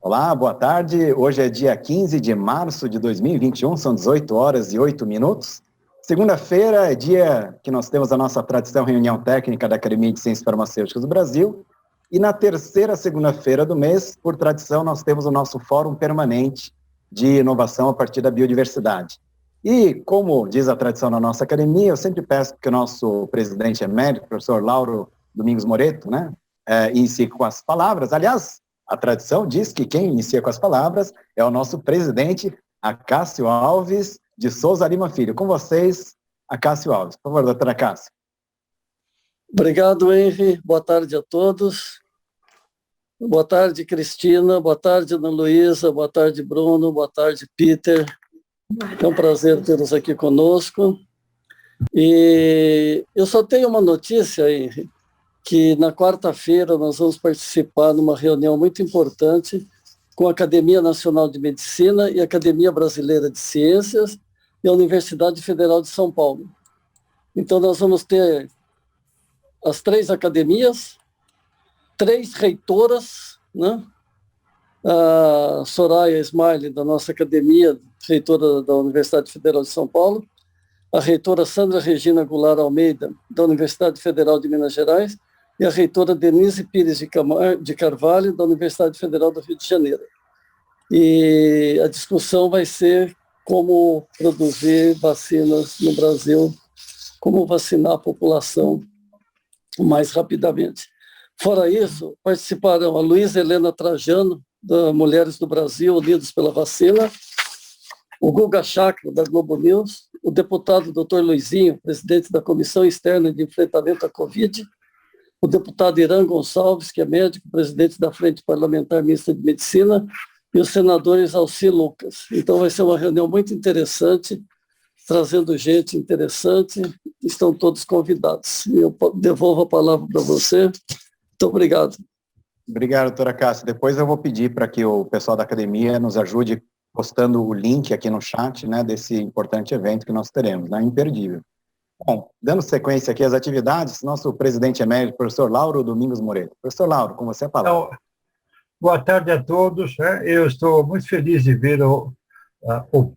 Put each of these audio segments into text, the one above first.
Olá, boa tarde. Hoje é dia 15 de março de 2021, são 18 horas e 8 minutos. Segunda-feira é dia que nós temos a nossa tradição reunião técnica da Academia de Ciências Farmacêuticas do Brasil. E na terceira segunda-feira do mês, por tradição, nós temos o nosso Fórum Permanente de Inovação a partir da Biodiversidade. E, como diz a tradição na nossa academia, eu sempre peço que o nosso presidente emérito, professor Lauro Domingos Moreto, inicie com as palavras. Aliás, a tradição diz que quem inicia com as palavras é o nosso presidente, Acácio Alves de Souza Lima Filho. Com vocês, Acácio Alves. Por favor, doutora Acácio. Obrigado, Henry. Boa tarde a todos. Boa tarde, Cristina. Boa tarde, Ana Luísa. Boa tarde, Bruno. Boa tarde, Peter. É um prazer tê-los aqui conosco. E eu só tenho uma notícia, Henry, que na quarta-feira nós vamos participar numa reunião muito importante com a Academia Nacional de Medicina e a Academia Brasileira de Ciências e a Universidade Federal de São Paulo. Então nós vamos ter as 3 academias, 3 reitoras, né? A Soraya Smiley, da nossa academia, reitora da Universidade Federal de São Paulo, a reitora Sandra Regina Goulart Almeida, da Universidade Federal de Minas Gerais, e a reitora Denise Pires de Carvalho, da Universidade Federal do Rio de Janeiro. E a discussão vai ser como produzir vacinas no Brasil, como vacinar a população mais rapidamente. Fora isso, participarão a Luísa Helena Trajano, da Mulheres do Brasil Unidos pela Vacina, o Guga Chakra, da Globo News, o deputado Dr. Luizinho, presidente da Comissão Externa de Enfrentamento à Covid, o deputado Irã Gonçalves, que é médico, presidente da Frente Parlamentar Mista de Medicina, e os senadores Alci Lucas. Então vai ser uma reunião muito interessante, trazendo gente interessante, estão todos convidados. Eu devolvo a palavra para você. Muito obrigado. Obrigado, doutora Cássia. Depois eu vou pedir para que o pessoal da academia nos ajude postando o link aqui no chat, desse importante evento que nós teremos, imperdível. Bom, dando sequência aqui às atividades, nosso presidente emérito, professor Lauro Domingos Moreto. Professor Lauro, com você a palavra. Então, boa tarde a todos. Eu estou muito feliz de ver o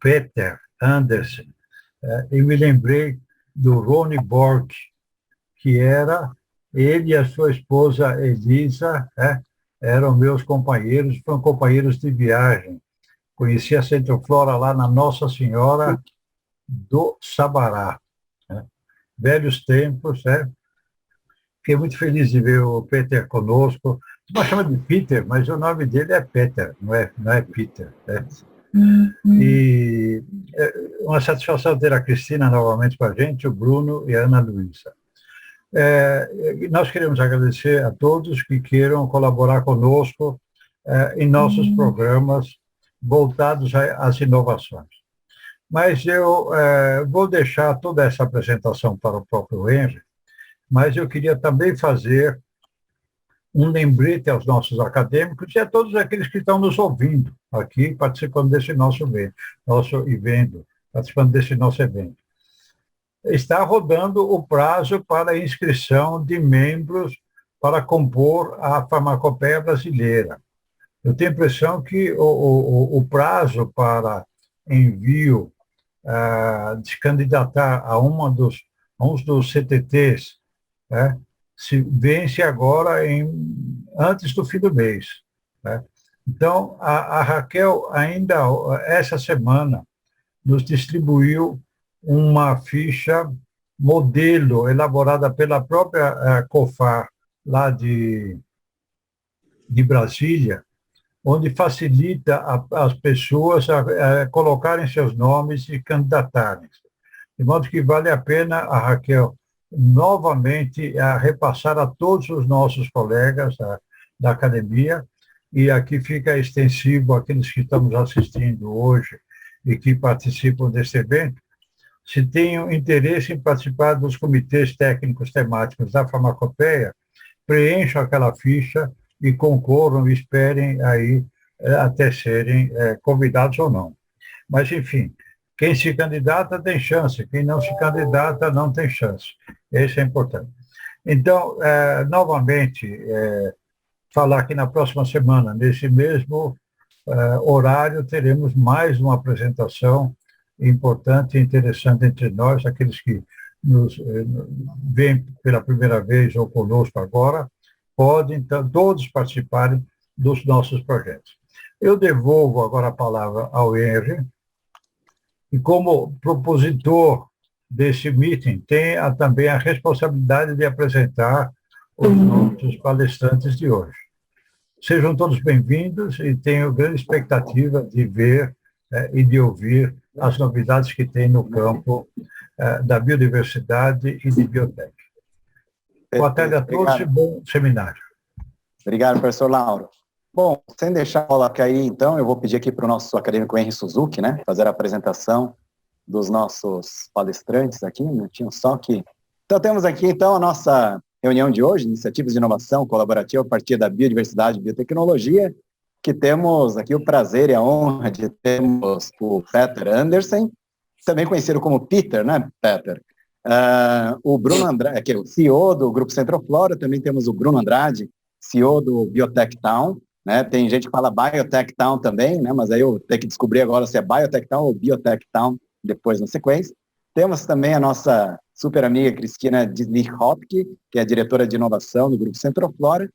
Peter Anderson, e me lembrei do Ronnie Borg, que era ele e a sua esposa Elisa, eram meus companheiros, foram companheiros de viagem. Conheci a Centroflora lá na Nossa Senhora do Sabará. Velhos tempos, Fiquei muito feliz de ver o Peter conosco. Nós chamamos de Peter, mas o nome dele é Peter, não é Peter. E uma satisfação ter a Cristina novamente com a gente, o Bruno e a Ana Luísa. Nós queremos agradecer a todos que queiram colaborar conosco em nossos programas voltados às inovações. Mas eu vou deixar toda essa apresentação para o próprio Henry, mas eu queria também fazer um lembrete aos nossos acadêmicos e a todos aqueles que estão nos ouvindo aqui, participando desse nosso evento, participando desse nosso evento. Está rodando o prazo para inscrição de membros para compor a farmacopeia brasileira. Eu tenho a impressão que o prazo para envio de candidatar a um dos CTTs se vence agora antes do fim do mês. Então, a Raquel ainda essa semana nos distribuiu uma ficha modelo elaborada pela própria COFAR, lá de Brasília, onde facilita as pessoas a colocarem seus nomes e candidatarem. De modo que vale a pena a Raquel novamente repassar a todos os nossos colegas da academia, e aqui fica extensivo àqueles que estamos assistindo hoje e que participam desse evento, se tenham interesse em participar dos comitês técnicos temáticos da farmacopeia, preencham aquela ficha e concorram e esperem aí até serem convidados ou não. Mas, enfim, quem se candidata tem chance, quem não se candidata não tem chance. Isso é importante. Então, novamente, falar que na próxima semana, nesse mesmo horário, teremos mais uma apresentação importante e interessante entre nós, aqueles que nos veem pela primeira vez ou conosco agora, podem então, todos participarem dos nossos projetos. Eu devolvo agora a palavra ao Henry, e como propositor desse meeting, tem também a responsabilidade de apresentar os nossos palestrantes de hoje. Sejam todos bem-vindos e tenho grande expectativa de ver e de ouvir as novidades que tem no campo da biodiversidade e de biotech. Boa tarde a todos e bom seminário. Obrigado, professor Lauro. Bom, sem deixar a bola cair, então, eu vou pedir aqui para o nosso acadêmico Henry Suzuki, né, fazer a apresentação dos nossos palestrantes aqui, um minutinho só que... Então, temos aqui, então, a nossa reunião de hoje, Iniciativas de Inovação Colaborativa a partir da Biodiversidade e Biotecnologia, que temos aqui o prazer e a honra de termos o Peter Andersen, também conhecido como Peter, né, Peter? O Bruno Andrade, que é o CEO do Grupo Centroflora, também temos o Bruno Andrade, CEO do Biotech Town, né? Tem gente que fala Biotech Town também, né? Mas aí eu tenho que descobrir agora se é Biotech Town ou Biotech Town depois na sequência. Temos também a nossa super amiga Cristina Disney-Hopke, que é a diretora de inovação do Grupo Centroflora,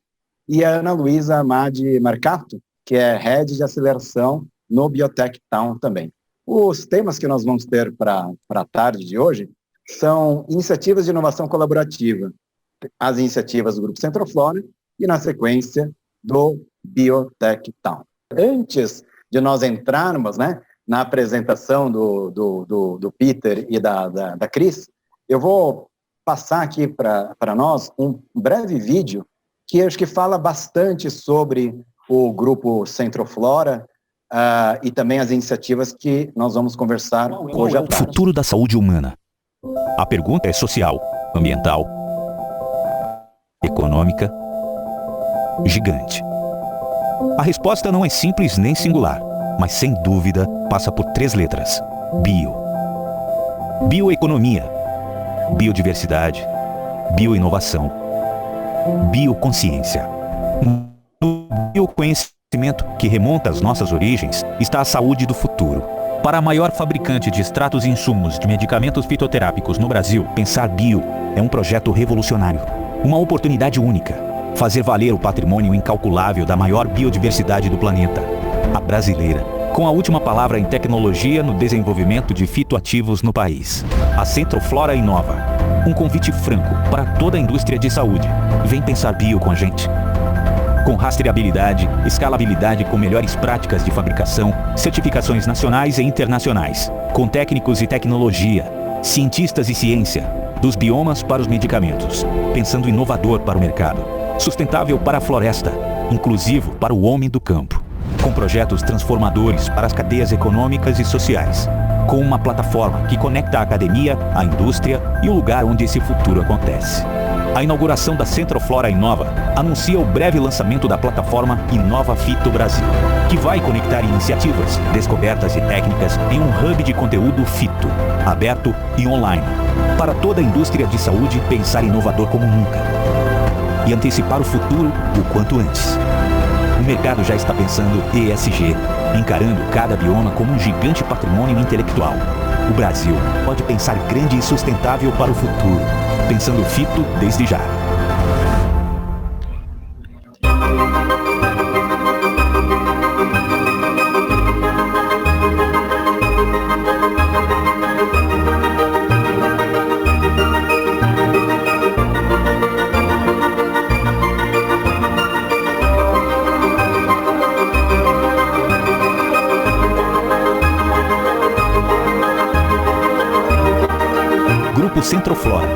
e a Ana Luísa Amadi Marcato, que é Head de Aceleração no Biotech Town também. Os temas que nós vamos ter para a tarde de hoje são iniciativas de inovação colaborativa, as iniciativas do Grupo Centroflora e, na sequência, do Biotech Town. Antes de nós entrarmos, né, na apresentação do Peter e da Cris, eu vou passar aqui para nós um breve vídeo que acho que fala bastante sobre o Grupo Centroflora e também as iniciativas que nós vamos conversar hoje à tarde. O futuro da saúde humana. A pergunta é social, ambiental, econômica, gigante. A resposta não é simples nem singular, mas sem dúvida passa por 3 letras. Bio. Bioeconomia, biodiversidade, bioinovação, bioconsciência. No bioconhecimento, que remonta às nossas origens, está a saúde do futuro. Para a maior fabricante de extratos e insumos de medicamentos fitoterápicos no Brasil, pensar bio é um projeto revolucionário. Uma oportunidade única. Fazer valer o patrimônio incalculável da maior biodiversidade do planeta, a brasileira, com a última palavra em tecnologia no desenvolvimento de fitoativos no país. A Centroflora Inova. Um convite franco para toda a indústria de saúde. Vem pensar bio com a gente. Com rastreabilidade, escalabilidade com melhores práticas de fabricação, certificações nacionais e internacionais. Com técnicos e tecnologia, cientistas e ciência, dos biomas para os medicamentos. Pensando inovador para o mercado. Sustentável para a floresta, inclusivo para o homem do campo. Com projetos transformadores para as cadeias econômicas e sociais. Com uma plataforma que conecta a academia, a indústria e o lugar onde esse futuro acontece. A inauguração da Centroflora Inova anuncia o breve lançamento da plataforma Inova Fito Brasil, que vai conectar iniciativas, descobertas e técnicas em um hub de conteúdo fito, aberto e online, para toda a indústria de saúde pensar inovador como nunca e antecipar o futuro o quanto antes. O mercado já está pensando ESG, encarando cada bioma como um gigante patrimônio intelectual. O Brasil pode pensar grande e sustentável para o futuro, pensando fito desde já. Centroflora,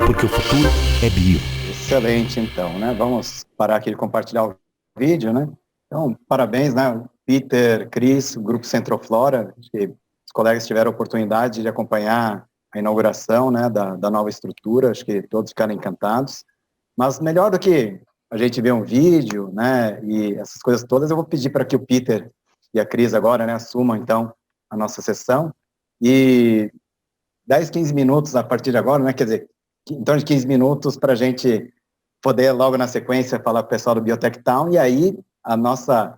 porque o futuro é bio. Excelente, então, né? Vamos parar aqui de compartilhar o vídeo, né? Então, parabéns, né? Peter, Cris, o Grupo Centroflora, que os colegas tiveram a oportunidade de acompanhar a inauguração, né, da nova estrutura, acho que todos ficaram encantados. Mas melhor do que a gente ver um vídeo, né, e essas coisas todas, eu vou pedir para que o Peter e a Cris agora, né, assumam, então, a nossa sessão. E 10, 15 minutos a partir de agora, né? Quer dizer, então de 15 minutos para a gente poder logo na sequência falar com o pessoal do Biotech Town, e aí a nossa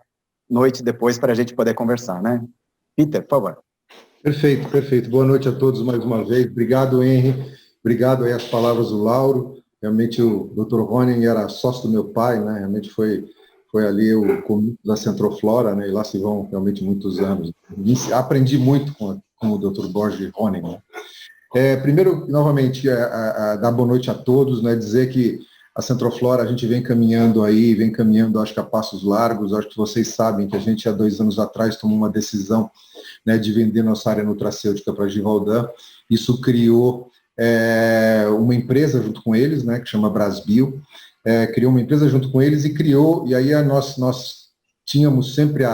noite depois para a gente poder conversar, né? Peter, por favor. Perfeito, perfeito. Boa noite a todos mais uma vez. Obrigado, Henry. Obrigado aí as palavras do Lauro. Realmente o Dr. Honing era sócio do meu pai, né? Realmente foi ali o comitê da Centroflora, né? E lá se vão realmente muitos anos. Aprendi muito com o Dr. Borges Honing, né? Primeiro, novamente, dar boa noite a todos, né? Dizer que a Centroflora a gente vem caminhando, acho que a passos largos. Acho que vocês sabem que a gente, há 2 anos atrás, tomou uma decisão, né, de vender nossa área nutracêutica para a Givaudan. Isso criou uma empresa junto com eles, né, que chama Brasbio. Criou uma empresa junto com eles e aí nós tínhamos sempre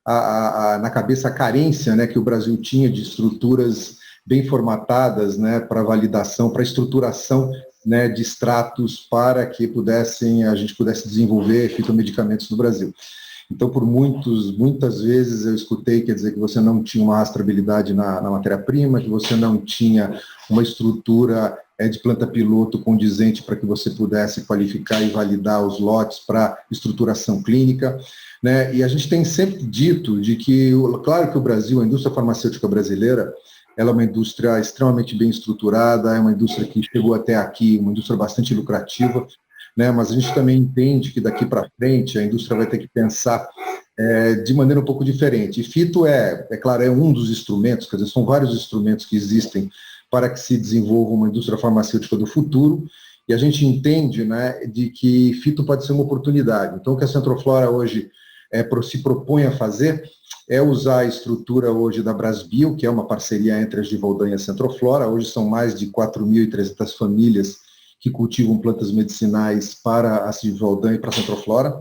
na cabeça a carência, né, que o Brasil tinha de estruturas bem formatadas, né, para validação, para estruturação, né, de extratos para que a gente pudesse desenvolver fitomedicamentos no Brasil. Então, por muitas vezes eu escutei, quer dizer, que você não tinha uma rastreabilidade na matéria-prima, que você não tinha uma estrutura de planta piloto condizente para que você pudesse qualificar e validar os lotes para estruturação clínica, né? E a gente tem sempre dito de que, claro que o Brasil, a indústria farmacêutica brasileira, ela é uma indústria extremamente bem estruturada, é uma indústria que chegou até aqui, uma indústria bastante lucrativa, né? Mas a gente também entende que daqui para frente a indústria vai ter que pensar de maneira um pouco diferente. E fito claro, é um dos instrumentos, quer dizer, são vários instrumentos que existem para que se desenvolva uma indústria farmacêutica do futuro, e a gente entende, né, de que fito pode ser uma oportunidade. Então, o que a Centroflora hoje se propõe a fazer é usar a estrutura hoje da Brasbio, que é uma parceria entre a Givaudan e a Centroflora. Hoje são mais de 4.300 famílias que cultivam plantas medicinais para a Givaudan e para a Centroflora.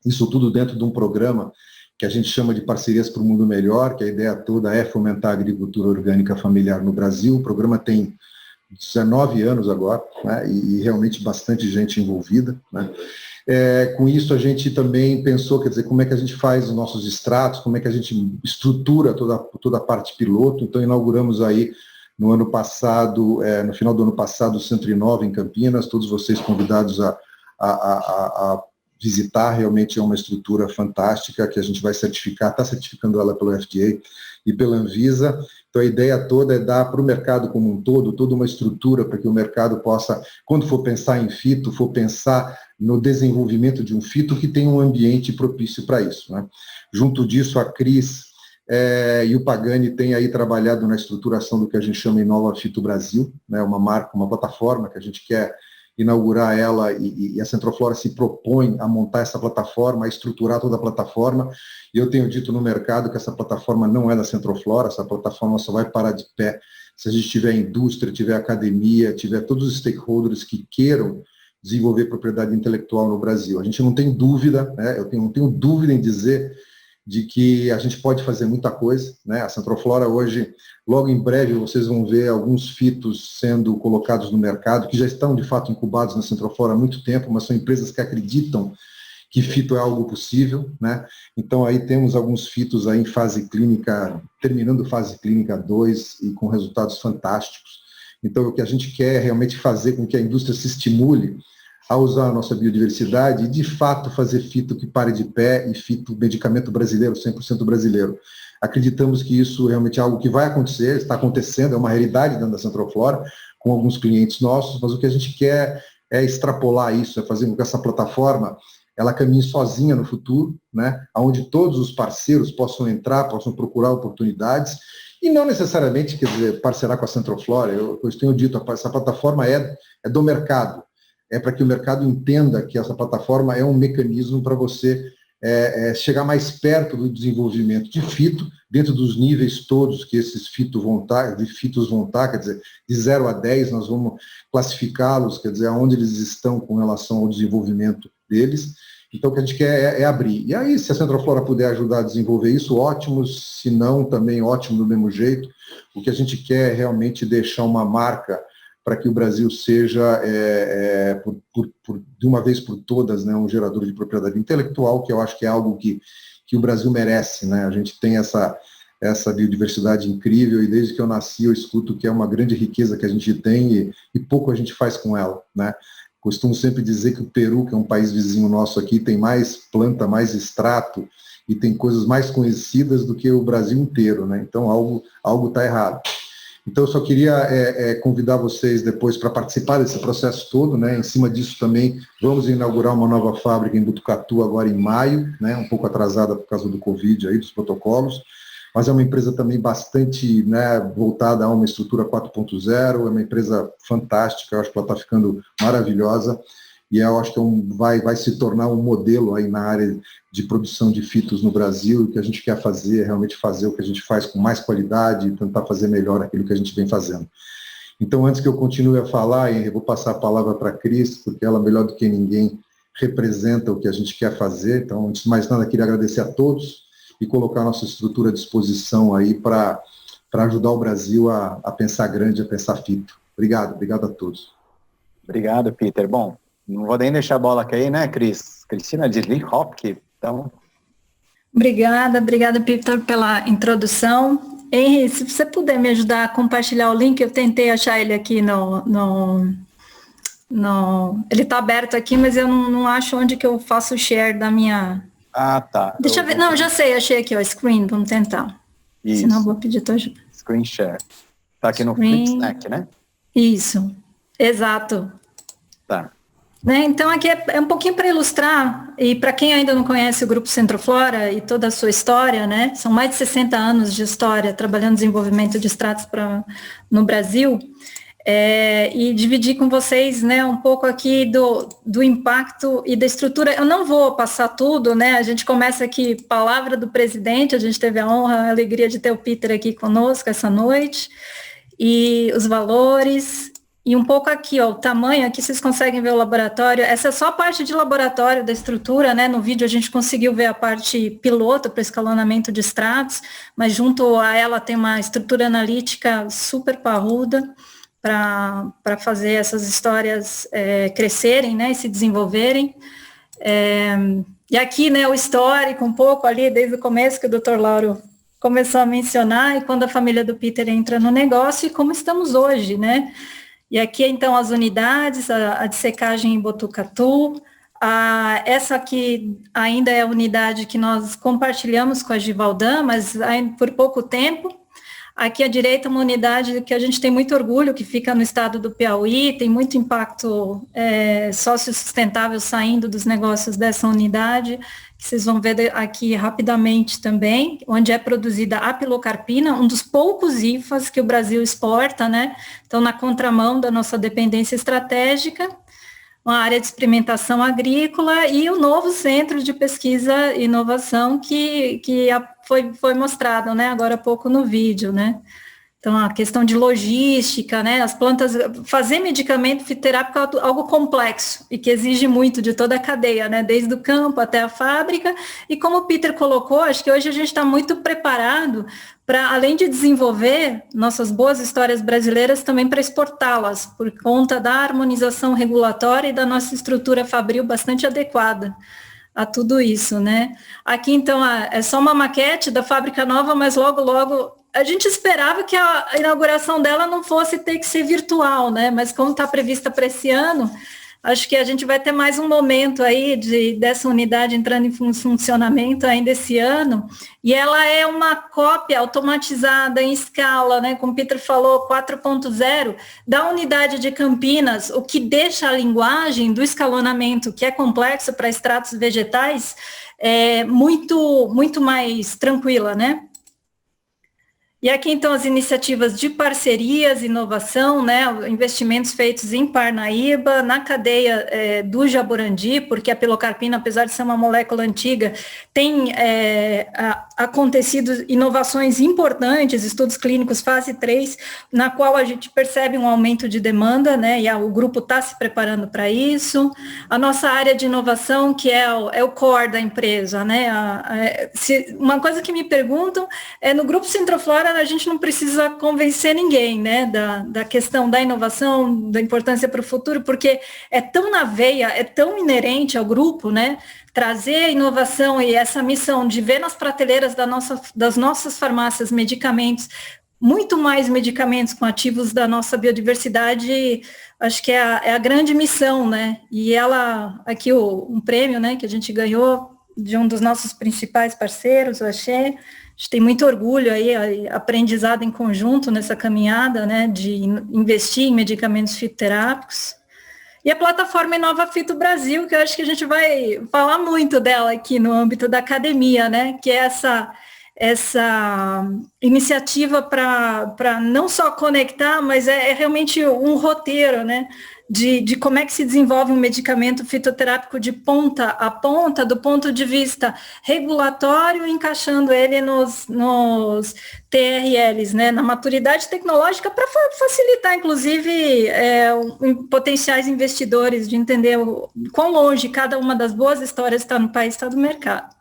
Isso tudo dentro de um programa que a gente chama de Parcerias para o Mundo Melhor, que a ideia toda é fomentar a agricultura orgânica familiar no Brasil. O programa tem 19 anos agora, né, e realmente bastante gente envolvida, né. Com isso a gente também pensou, quer dizer, como é que a gente faz os nossos extratos, como é que a gente estrutura toda a parte piloto. Então inauguramos aí no ano passado, no final do ano passado, o Centro Inova em Campinas, todos vocês convidados a visitar. Realmente é uma estrutura fantástica que a gente vai certificar, está certificando ela pelo FDA e pela Anvisa. Então a ideia toda é dar para o mercado como um todo, toda uma estrutura para que o mercado possa, quando for pensar em fito, for pensar no desenvolvimento de um fito que tenha um ambiente propício para isso, né? Junto disso, a Cris e o Pagani têm aí trabalhado na estruturação do que a gente chama Inova Fito Brasil, né? Uma marca, uma plataforma que a gente quer inaugurar ela, e a Centroflora se propõe a montar essa plataforma, a estruturar toda a plataforma. E eu tenho dito no mercado que essa plataforma não é da Centroflora, essa plataforma só vai parar de pé se a gente tiver indústria, tiver academia, tiver todos os stakeholders que queiram desenvolver propriedade intelectual no Brasil. A gente não tem dúvida, né? Eu não tenho dúvida em dizer de que a gente pode fazer muita coisa, né? A Centroflora hoje, logo em breve, vocês vão ver alguns fitos sendo colocados no mercado, que já estão, de fato, incubados na Centroflora há muito tempo, mas são empresas que acreditam que fito é algo possível, né? Então, aí temos alguns fitos aí em fase clínica, terminando fase clínica 2 e com resultados fantásticos. Então, o que a gente quer é realmente fazer com que a indústria se estimule a usar a nossa biodiversidade e, de fato, fazer fito que pare de pé, e fito medicamento brasileiro, 100% brasileiro. Acreditamos que isso realmente é algo que vai acontecer, está acontecendo, é uma realidade dentro da Centroflora, com alguns clientes nossos, mas o que a gente quer é extrapolar isso, é fazer com que essa plataforma ela caminhe sozinha no futuro, né, onde todos os parceiros possam entrar, possam procurar oportunidades, e não necessariamente, quer dizer, parcerar com a Centroflora. Eu tenho dito, essa plataforma é do mercado, é para que o mercado entenda que essa plataforma é um mecanismo para você chegar mais perto do desenvolvimento de fito, dentro dos níveis todos que esses fitos vão estar, quer dizer, de 0 a 10, nós vamos classificá-los, quer dizer, aonde eles estão com relação ao desenvolvimento deles. Então, o que a gente quer é abrir. E aí, se a Centroflora puder ajudar a desenvolver isso, ótimo, se não, também ótimo do mesmo jeito. O que a gente quer é realmente deixar uma marca para que o Brasil seja, de uma vez por todas, né, um gerador de propriedade intelectual, que eu acho que é algo que o Brasil merece, né? A gente tem essa biodiversidade incrível, e desde que eu nasci eu escuto que é uma grande riqueza que a gente tem, e pouco a gente faz com ela, né? Costumo sempre dizer que o Peru, que é um país vizinho nosso aqui, tem mais planta, mais extrato e tem coisas mais conhecidas do que o Brasil inteiro, né? Então algo está errado. Então eu só queria convidar vocês depois para participar desse processo todo, né? Em cima disso também vamos inaugurar uma nova fábrica em Botucatu agora em maio, né? Um pouco atrasada por causa do Covid aí, dos protocolos, mas é uma empresa também bastante, né, voltada a uma estrutura 4.0, é uma empresa fantástica, eu acho que ela está ficando maravilhosa, e eu acho que vai se tornar um modelo aí na área de produção de fitos no Brasil, e o que a gente quer fazer é realmente fazer o que a gente faz com mais qualidade e tentar fazer melhor aquilo que a gente vem fazendo. Então, antes que eu continue a falar, eu vou passar a palavra para a Cris, porque ela, melhor do que ninguém, representa o que a gente quer fazer. Então, antes de mais nada, queria agradecer a todos e colocar a nossa estrutura à disposição aí para ajudar o Brasil a pensar grande, a pensar fito. Obrigado a todos. Obrigado, Peter. Bom, não vou nem deixar a bola cair, né, Cris? Cristina de Lee Hopke, então... Obrigada, Peter, pela introdução. Henry, se você puder me ajudar a compartilhar o link, eu tentei achar ele aqui ele está aberto aqui, mas eu não acho onde que eu faço o share da minha... Ah, tá. Deixa eu ver. Não, já sei, achei aqui, ó, screen, vamos tentar. Isso. Senão eu vou pedir tua ajuda. Screen share. Tá aqui no Flipsnack, né? Isso, exato. Tá. Né, então aqui é um pouquinho para ilustrar, e para quem ainda não conhece o Grupo Centroflora e toda a sua história, né? São mais de 60 anos de história trabalhando no desenvolvimento de extratos no Brasil. E dividir com vocês, né, um pouco aqui do impacto e da estrutura. Eu não vou passar tudo, né, a gente começa aqui, palavra do presidente, a gente teve a honra, a alegria de ter o Peter aqui conosco essa noite, e os valores, e um pouco aqui, ó, o tamanho, aqui vocês conseguem ver o laboratório, essa é só a parte de laboratório da estrutura, né, no vídeo a gente conseguiu ver a parte piloto para escalonamento de extratos, mas junto a ela tem uma estrutura analítica super parruda, para fazer essas histórias crescerem, né, e se desenvolverem. E aqui, né, o histórico um pouco ali, desde o começo, que o Dr. Lauro começou a mencionar, e quando a família do Peter entra no negócio, e como estamos hoje, né. E aqui, então, as unidades, a de secagem em Botucatu, essa aqui ainda é a unidade que nós compartilhamos com a Givaudan, mas ainda por pouco tempo. Aqui à direita, uma unidade que a gente tem muito orgulho, que fica no estado do Piauí, tem muito impacto sociosustentável saindo dos negócios dessa unidade, que vocês vão ver aqui rapidamente também, onde é produzida a pilocarpina, um dos poucos IFAs que o Brasil exporta, né? Então, na contramão da nossa dependência estratégica, uma área de experimentação agrícola e o novo centro de pesquisa e inovação que foi mostrado, né, agora há pouco no vídeo, né. Então, a questão de logística, né, as plantas, fazer medicamento fitoterápico é algo complexo e que exige muito de toda a cadeia, né, desde o campo até a fábrica, e como o Peter colocou, acho que hoje a gente está muito preparado para, além de desenvolver nossas boas histórias brasileiras, também para exportá-las, por conta da harmonização regulatória e da nossa estrutura fabril bastante adequada a tudo isso, né. Aqui, então, é só uma maquete da fábrica nova, mas logo a gente esperava que a inauguração dela não fosse ter que ser virtual, né? Mas como está prevista para esse ano, acho que a gente vai ter mais um momento aí dessa unidade entrando em funcionamento ainda esse ano. E ela é uma cópia automatizada em escala, né? Como o Peter falou, 4.0, da unidade de Campinas, o que deixa a linguagem do escalonamento, que é complexo para extratos vegetais, muito mais tranquila, né? E aqui, então, as iniciativas de parcerias, inovação, né, investimentos feitos em Parnaíba, na cadeia do Jaborandi, porque a pilocarpina, apesar de ser uma molécula antiga, tem acontecido inovações importantes, estudos clínicos fase 3, na qual a gente percebe um aumento de demanda, né, e o grupo está se preparando para isso. A nossa área de inovação, que é o core da empresa, né, uma coisa que me perguntam no Grupo Centroflora, a gente não precisa convencer ninguém, né, da questão da inovação, da importância para o futuro, porque é tão na veia, é tão inerente ao grupo, né, trazer a inovação e essa missão de ver nas prateleiras das nossas farmácias medicamentos muito mais medicamentos com ativos da nossa biodiversidade, acho que é a grande missão, né? E ela, aqui um prêmio, né, que a gente ganhou de um dos nossos principais parceiros, o Axé, a gente tem muito orgulho aí, aprendizado em conjunto nessa caminhada, né, de investir em medicamentos fitoterápicos. E a plataforma Inova Fito Brasil, que eu acho que a gente vai falar muito dela aqui no âmbito da academia, né, que é essa iniciativa para não só conectar, mas é realmente um roteiro, né, de como é que se desenvolve um medicamento fitoterápico de ponta a ponta, do ponto de vista regulatório, encaixando ele nos TRLs, né, na maturidade tecnológica, para facilitar, inclusive, potenciais investidores de entender quão longe cada uma das boas histórias está no país, está do mercado.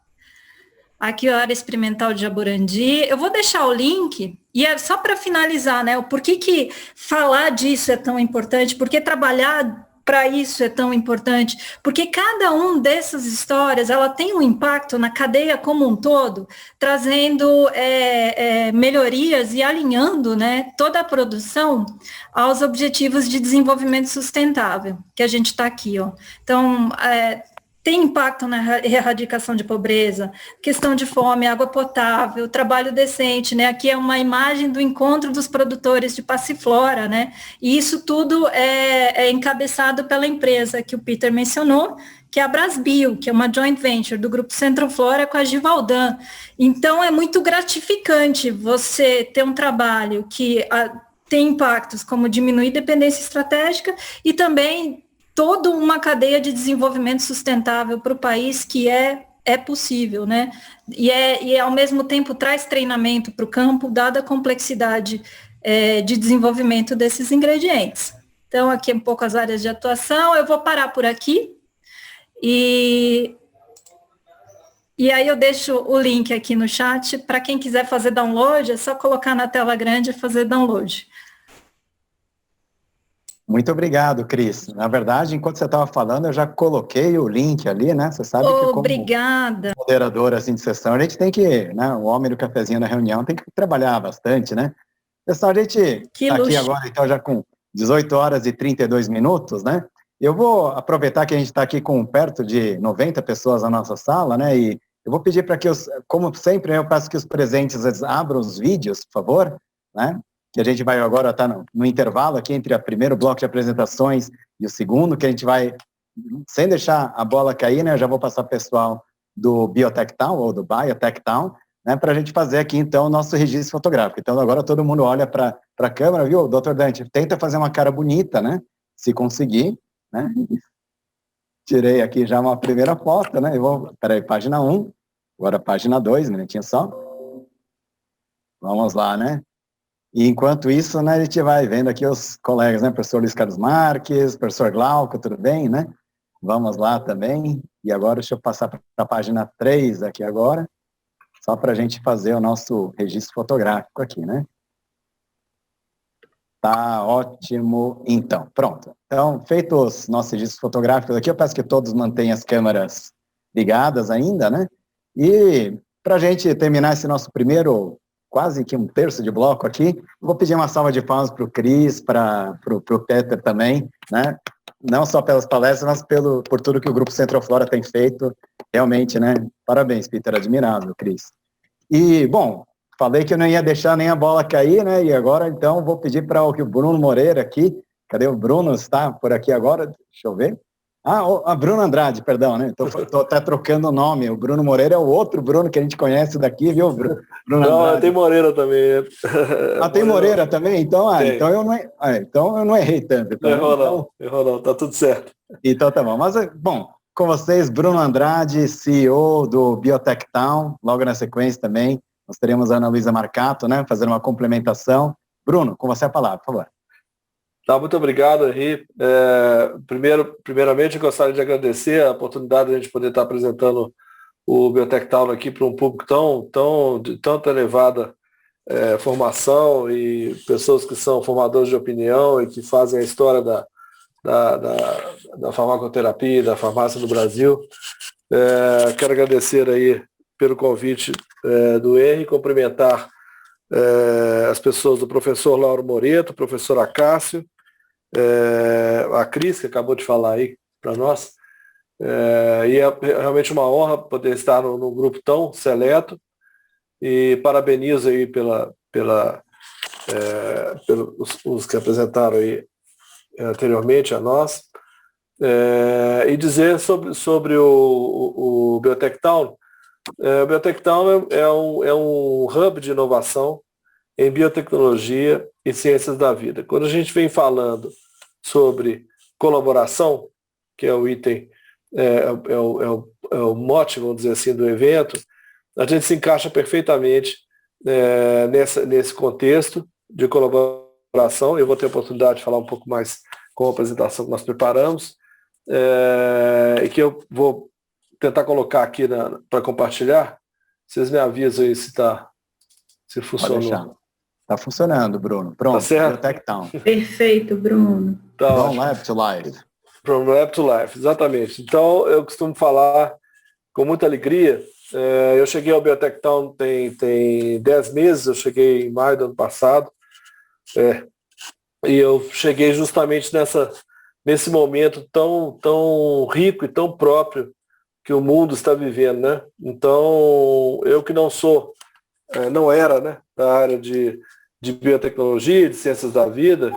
Aqui a área experimental de Jaborandi. Eu vou deixar o link, e é só para finalizar, né? O porquê que falar disso é tão importante, porque trabalhar para isso é tão importante, porque cada um dessas histórias, ela tem um impacto na cadeia como um todo, trazendo melhorias e alinhando, né, toda a produção aos objetivos de desenvolvimento sustentável, que a gente está aqui, ó. Então, tem impacto na erradicação de pobreza, questão de fome, água potável, trabalho decente, né? Aqui é uma imagem do encontro dos produtores de passiflora, né? E isso tudo é encabeçado pela empresa que o Peter mencionou, que é a Brasbio, que é uma joint venture do Grupo Centroflora com a Givaudan. Então, é muito gratificante você ter um trabalho que tem impactos como diminuir dependência estratégica e também toda uma cadeia de desenvolvimento sustentável para o país que é possível, né? E ao mesmo tempo traz treinamento para o campo, dada a complexidade de desenvolvimento desses ingredientes. Então, aqui é um pouco as áreas de atuação. Eu vou parar por aqui e aí eu deixo o link aqui no chat. Para quem quiser fazer download, é só colocar na tela grande e fazer download. Muito obrigado, Cris. Na verdade, enquanto você estava falando, eu já coloquei o link ali, né? Você sabe que como moderadora assim, de sessão, a gente tem que, né? O homem do cafezinho na reunião tem que trabalhar bastante, né? Pessoal, a gente está aqui agora, então, já com 18 horas e 32 minutos, né? Eu vou aproveitar que a gente está aqui com perto de 90 pessoas na nossa sala, né? E eu vou pedir para que, como sempre, eu peço que os presentes abram os vídeos, por favor, né? Que a gente vai agora estar no intervalo aqui entre o primeiro bloco de apresentações e o segundo, que a gente vai, sem deixar a bola cair, né, eu já vou passar para o pessoal do Biotech Town, ou do Biotech Town, né, para a gente fazer aqui, então, o nosso registro fotográfico. Então, agora todo mundo olha para a câmera, viu, doutor Dante? Tenta fazer uma cara bonita, né, se conseguir, né? Tirei aqui já uma primeira foto, né, peraí, página 1, agora página 2, minutinho só. Vamos lá, né? E enquanto isso, né, a gente vai vendo aqui os colegas, né, professor Luiz Carlos Marques, professor Glauco, tudo bem, né? Vamos lá também. E agora deixa eu passar para a página 3 aqui agora, só para a gente fazer o nosso registro fotográfico aqui, né? Tá ótimo. Então, pronto. Então, feitos os nossos registros fotográficos aqui, eu peço que todos mantenham as câmeras ligadas ainda, né? E para a gente terminar esse nosso primeiro, quase que um terço de bloco aqui, vou pedir uma salva de palmas para o Cris, para o Peter também, né? Não só pelas palestras, mas por tudo que o Grupo Centroflora tem feito, realmente, né? Parabéns, Peter, admirável, Cris. E, bom, falei que eu não ia deixar nem a bola cair, né? E agora, então, vou pedir para o Bruno Moreira aqui, cadê o Bruno? Está por aqui agora? Deixa eu ver. A Bruno Andrade, perdão, né? Estou até trocando o nome. O Bruno Moreira é o outro Bruno que a gente conhece daqui, viu, Bruno Não, tem Moreira também. Tem Moreira também? Então, então eu não errei tanto. Então, errou não, tá tudo certo. Então tá bom. Mas, bom, com vocês, Bruno Andrade, CEO do Biotech Town, logo na sequência também, nós teremos a Ana Luísa Marcato, né, fazendo uma complementação. Bruno, com você a palavra, por favor. Tá, muito obrigado, Henri. Primeiramente, eu gostaria de agradecer a oportunidade de a gente poder estar apresentando o Biotech Town aqui para um público de tanta elevada formação e pessoas que são formadores de opinião e que fazem a história da farmacoterapia e da farmácia no Brasil. Quero agradecer aí pelo convite do Henri, cumprimentar as pessoas do professor Lauro Moreto, professor Acácio, a Cris, que acabou de falar aí para nós, e é realmente uma honra poder estar num grupo tão seleto, e parabenizo aí pelos que apresentaram aí anteriormente a nós, e dizer sobre o Biotech Town. O Biotech Town é um hub de inovação em biotecnologia e ciências da vida. Quando a gente vem falando sobre colaboração, que é o item, é o mote, vamos dizer assim, do evento, a gente se encaixa perfeitamente nesse contexto de colaboração. Eu vou ter a oportunidade de falar um pouco mais com a apresentação que nós preparamos, e que eu vou tentar colocar aqui para compartilhar. Vocês me avisam aí se funcionou. Está funcionando, Bruno. Pronto, tá certo? Biotech Town. Perfeito, Bruno. Então, From Lab to Life. From Lab to Life, exatamente. Então, eu costumo falar com muita alegria. Eu cheguei ao Biotech Town tem 10 meses, eu cheguei em maio do ano passado, e eu cheguei justamente nesse momento tão rico e tão próprio que o mundo está vivendo, né? Então, eu que não era, né, da área de biotecnologia, de ciências da vida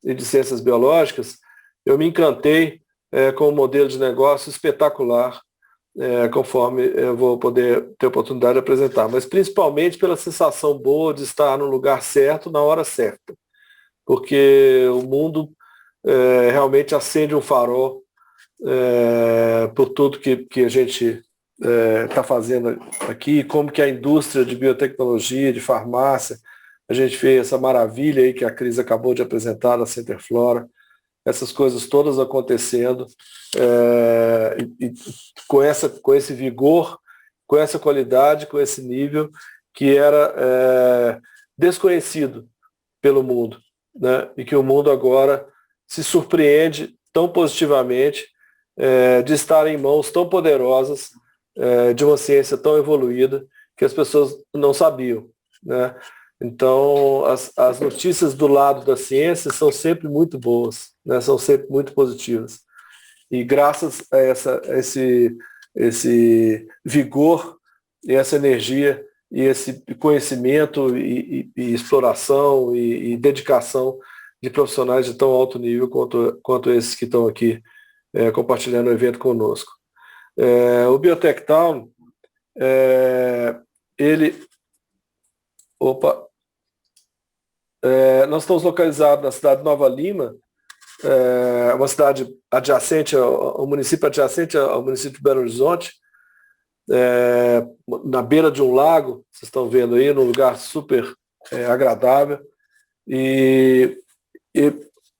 e de ciências biológicas, eu me encantei com um modelo de negócio espetacular, conforme eu vou poder ter a oportunidade de apresentar, mas principalmente pela sensação boa de estar no lugar certo, na hora certa, porque o mundo realmente acende um farol por tudo que a gente está fazendo aqui, como que a indústria de biotecnologia, de farmácia, a gente fez essa maravilha aí que a Cris acabou de apresentar na Centerflora, essas coisas todas acontecendo, e com esse vigor, com essa qualidade, com esse nível que era desconhecido pelo mundo, né? E que o mundo agora se surpreende tão positivamente de estar em mãos tão poderosas, de uma ciência tão evoluída que as pessoas não sabiam, né? Então, as notícias do lado da ciência são sempre muito boas, né? São sempre muito positivas. E graças a esse vigor e essa energia e esse conhecimento e exploração e dedicação de profissionais de tão alto nível quanto esses que estão aqui compartilhando o evento conosco. O Biotech Town, nós estamos localizados na cidade de Nova Lima, uma cidade adjacente, um município adjacente ao município de Belo Horizonte, na beira de um lago, vocês estão vendo aí, num lugar super agradável, e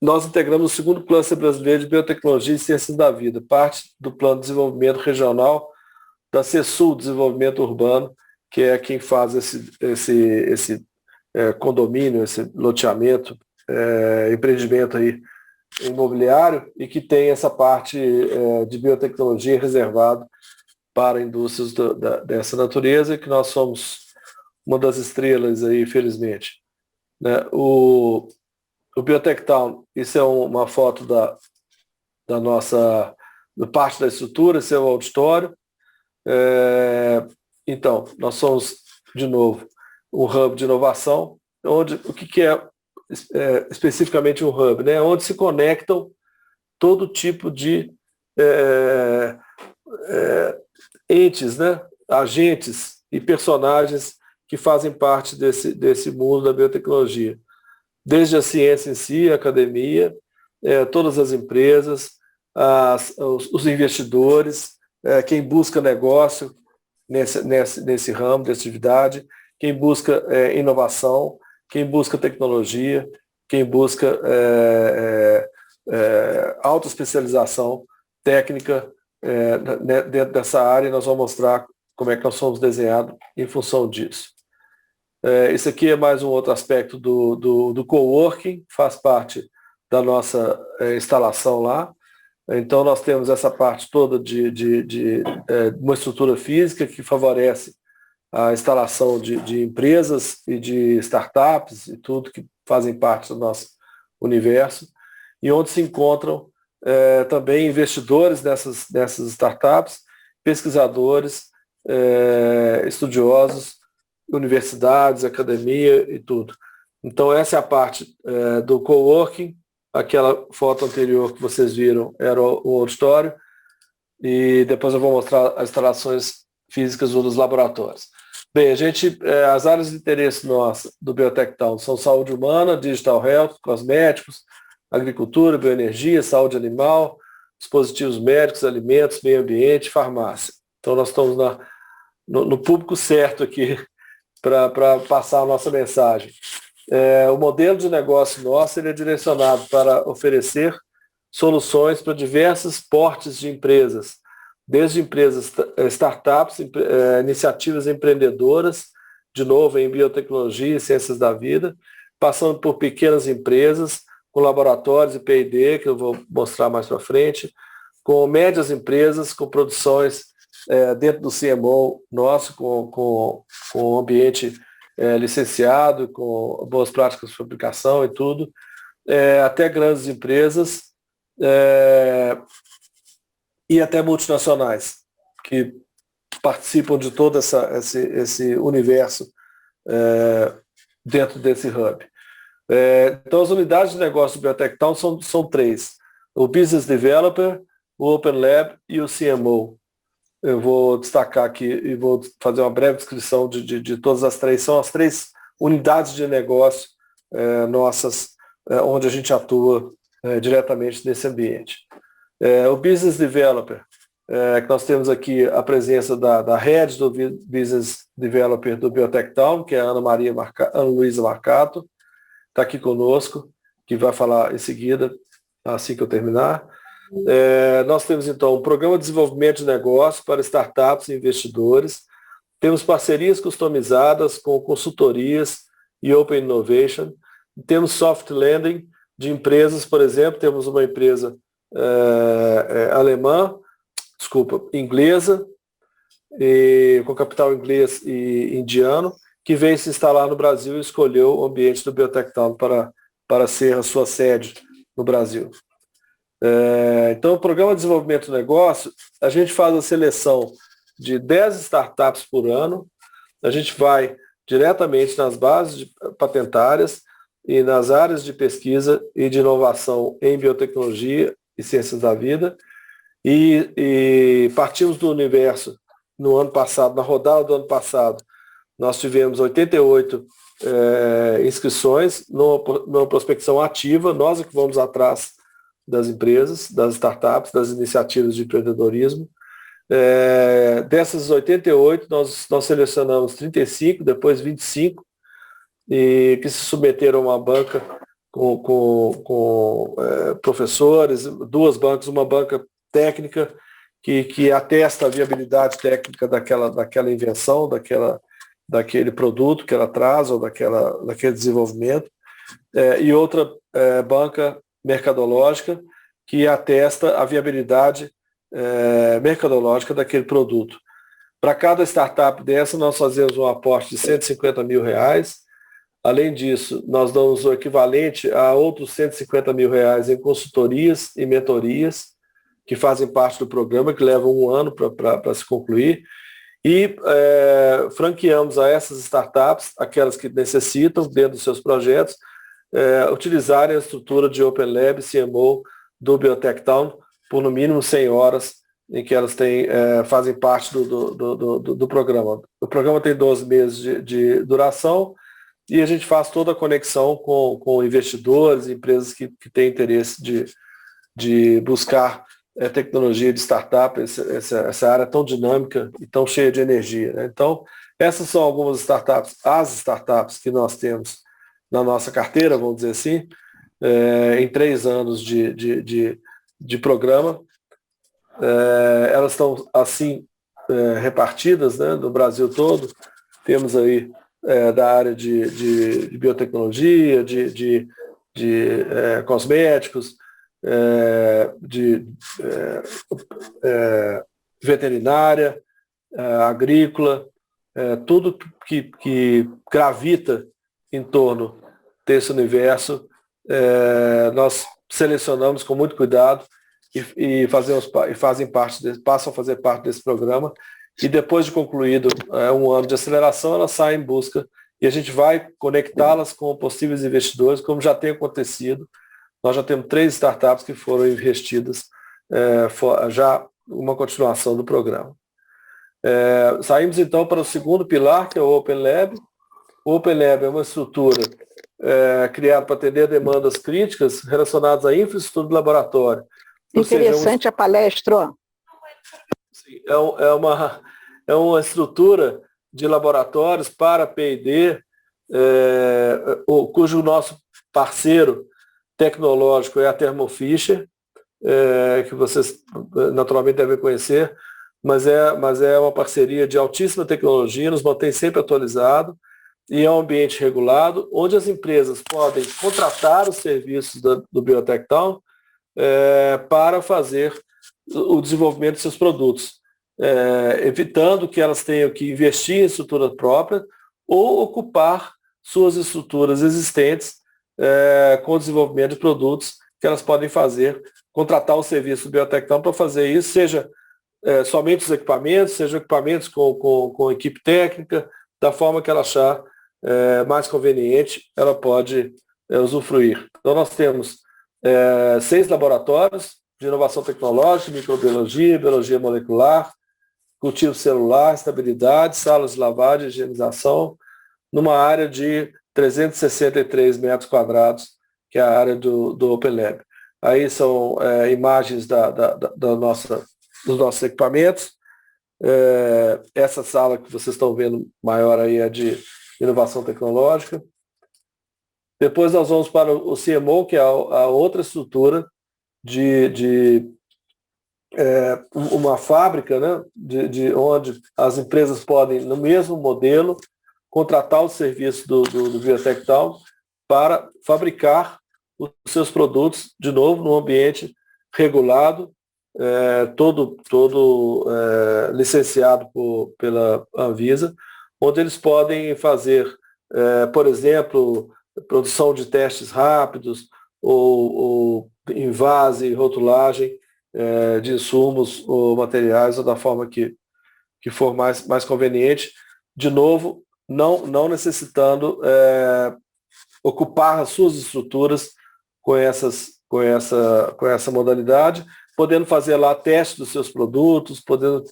nós integramos o segundo Cluster Brasileiro de Biotecnologia e Ciências da Vida, parte do Plano de Desenvolvimento Regional da CESUL, Desenvolvimento Urbano, que é quem faz esse condomínio, esse loteamento, empreendimento aí imobiliário, e que tem essa parte de biotecnologia reservado para indústrias dessa natureza, e que nós somos uma das estrelas aí, felizmente, né? O Biotech Town, isso é uma foto da nossa parte da estrutura, esse é o auditório. Então, nós somos, de novo, um hub de inovação, o que é especificamente um hub, né? Onde se conectam todo tipo de entes, né? Agentes e personagens que fazem parte desse mundo da biotecnologia. Desde a ciência em si, a academia, todas as empresas, os investidores, quem busca negócio nesse ramo de atividade, quem busca inovação, quem busca tecnologia, quem busca autoespecialização técnica dentro dessa área, e nós vamos mostrar como é que nós somos desenhados em função disso. Esse aqui é mais um outro aspecto do coworking, faz parte da nossa instalação lá. Então, nós temos essa parte toda de uma estrutura física que favorece a instalação de empresas e de startups e tudo que fazem parte do nosso universo, e onde se encontram também investidores nessas startups, pesquisadores, estudiosos, universidades, academia e tudo. Então essa é a parte do coworking. Aquela foto anterior que vocês viram era o auditório, e depois eu vou mostrar as instalações físicas dos laboratórios. Bem, as áreas de interesse nossa do Biotech Town são saúde humana, digital health, cosméticos, agricultura, bioenergia, saúde animal, dispositivos médicos, alimentos, meio ambiente, farmácia. Então nós estamos no público certo aqui para passar a nossa mensagem. O modelo de negócio nosso ele é direcionado para oferecer soluções para diversos portes de empresas, desde empresas, startups, iniciativas empreendedoras, de novo em biotecnologia e ciências da vida, passando por pequenas empresas, com laboratórios e P&D, que eu vou mostrar mais para frente, com médias empresas, com produções dentro do CMO nosso, com ambiente licenciado, com boas práticas de fabricação e tudo, até grandes empresas e até multinacionais, que participam de todo esse universo dentro desse hub. Então, as unidades de negócio do Biotech Town são três: o Business Developer, o Open Lab e o CMO. Eu vou destacar aqui e vou fazer uma breve descrição de todas as três. São as três unidades de negócio nossas, onde a gente atua diretamente nesse ambiente. O Business Developer, que nós temos aqui a presença da Head do Business Developer do Biotech Town, que é a Ana Luísa Marcato, está aqui conosco, que vai falar em seguida, assim que eu terminar. Nós temos, então, um programa de desenvolvimento de negócio para startups e investidores. Temos parcerias customizadas com consultorias e Open Innovation. Temos soft landing de empresas, por exemplo, temos uma empresa inglesa, com capital inglês e indiano, que veio se instalar no Brasil e escolheu o ambiente do Biotech Town para ser a sua sede no Brasil. Então, o Programa de Desenvolvimento do Negócio, a gente faz a seleção de 10 startups por ano, a gente vai diretamente nas bases patentárias e nas áreas de pesquisa e de inovação em biotecnologia e ciências da vida, e partimos do universo no ano passado, na rodada do ano passado, nós tivemos 88 inscrições numa prospecção ativa, nós é que vamos atrás das empresas, das startups, das iniciativas de empreendedorismo. Dessas 88, nós selecionamos 35, depois 25, e que se submeteram a uma banca com professores, duas bancas, uma banca técnica que atesta a viabilidade técnica daquela invenção, daquele produto que ela traz, ou daquele desenvolvimento, e outra banca mercadológica que atesta a viabilidade mercadológica daquele produto. Para cada startup dessa, nós fazemos um aporte de R$150 mil. Além disso, nós damos o equivalente a outros R$150 mil em consultorias e mentorias, que fazem parte do programa, que levam um ano para se concluir, e franqueamos a essas startups, aquelas que necessitam, dentro dos seus projetos, utilizarem a estrutura de Open Lab CMO do Biotech Town por no mínimo 100 horas em que elas fazem parte do programa. O programa tem 12 meses de duração, e a gente faz toda a conexão com investidores, empresas que têm interesse de buscar tecnologia de startup, essa área tão dinâmica e tão cheia de energia, né? Então, essas são algumas startups, as startups que nós temos na nossa carteira, vamos dizer assim, em 3 anos de programa. Elas estão assim repartidas, né, no Brasil todo. Temos aí da área de biotecnologia, de cosméticos, de veterinária, agrícola, tudo que gravita em torno desse universo, nós selecionamos com muito cuidado e passam a fazer parte desse programa. E depois de concluído um ano de aceleração, elas saem em busca e a gente vai conectá-las com possíveis investidores, como já tem acontecido. Nós já temos 3 startups que foram investidas, já uma continuação do programa. Saímos então para o segundo pilar, que é o Open Lab. O Open Lab é uma estrutura criada para atender demandas críticas relacionadas à infraestrutura do laboratório. Interessante a palestra. Sim, é uma estrutura de laboratórios para P&D, cujo nosso parceiro tecnológico é a Thermo Fisher, que vocês naturalmente devem conhecer, mas é uma parceria de altíssima tecnologia, nos mantém sempre atualizado, e é um ambiente regulado, onde as empresas podem contratar os serviços do Biotech Town para fazer o desenvolvimento de seus produtos, evitando que elas tenham que investir em estrutura própria ou ocupar suas estruturas existentes com o desenvolvimento de produtos que elas podem fazer, contratar o serviço do Biotech Town para fazer isso, seja somente os equipamentos, sejam equipamentos com equipe técnica, da forma que ela achar mais conveniente, ela pode usufruir. Então nós temos 6 laboratórios de inovação tecnológica, microbiologia, biologia molecular, cultivo celular, estabilidade, salas de lavagem e higienização, numa área de 363 metros quadrados, que é a área do Open Lab. Aí são imagens dos nossos equipamentos. Essa sala que vocês estão vendo maior aí é de inovação tecnológica. Depois nós vamos para o CMO, que é a outra estrutura de uma fábrica, né, onde as empresas podem, no mesmo modelo, contratar o serviço do Biotech Town para fabricar os seus produtos, de novo, num ambiente regulado, todo licenciado pela Anvisa, onde eles podem fazer, por exemplo, produção de testes rápidos ou invase, rotulagem de insumos ou materiais, ou da forma que for mais conveniente, de novo, não necessitando ocupar as suas estruturas com essa modalidade, podendo fazer lá testes dos seus produtos, podendo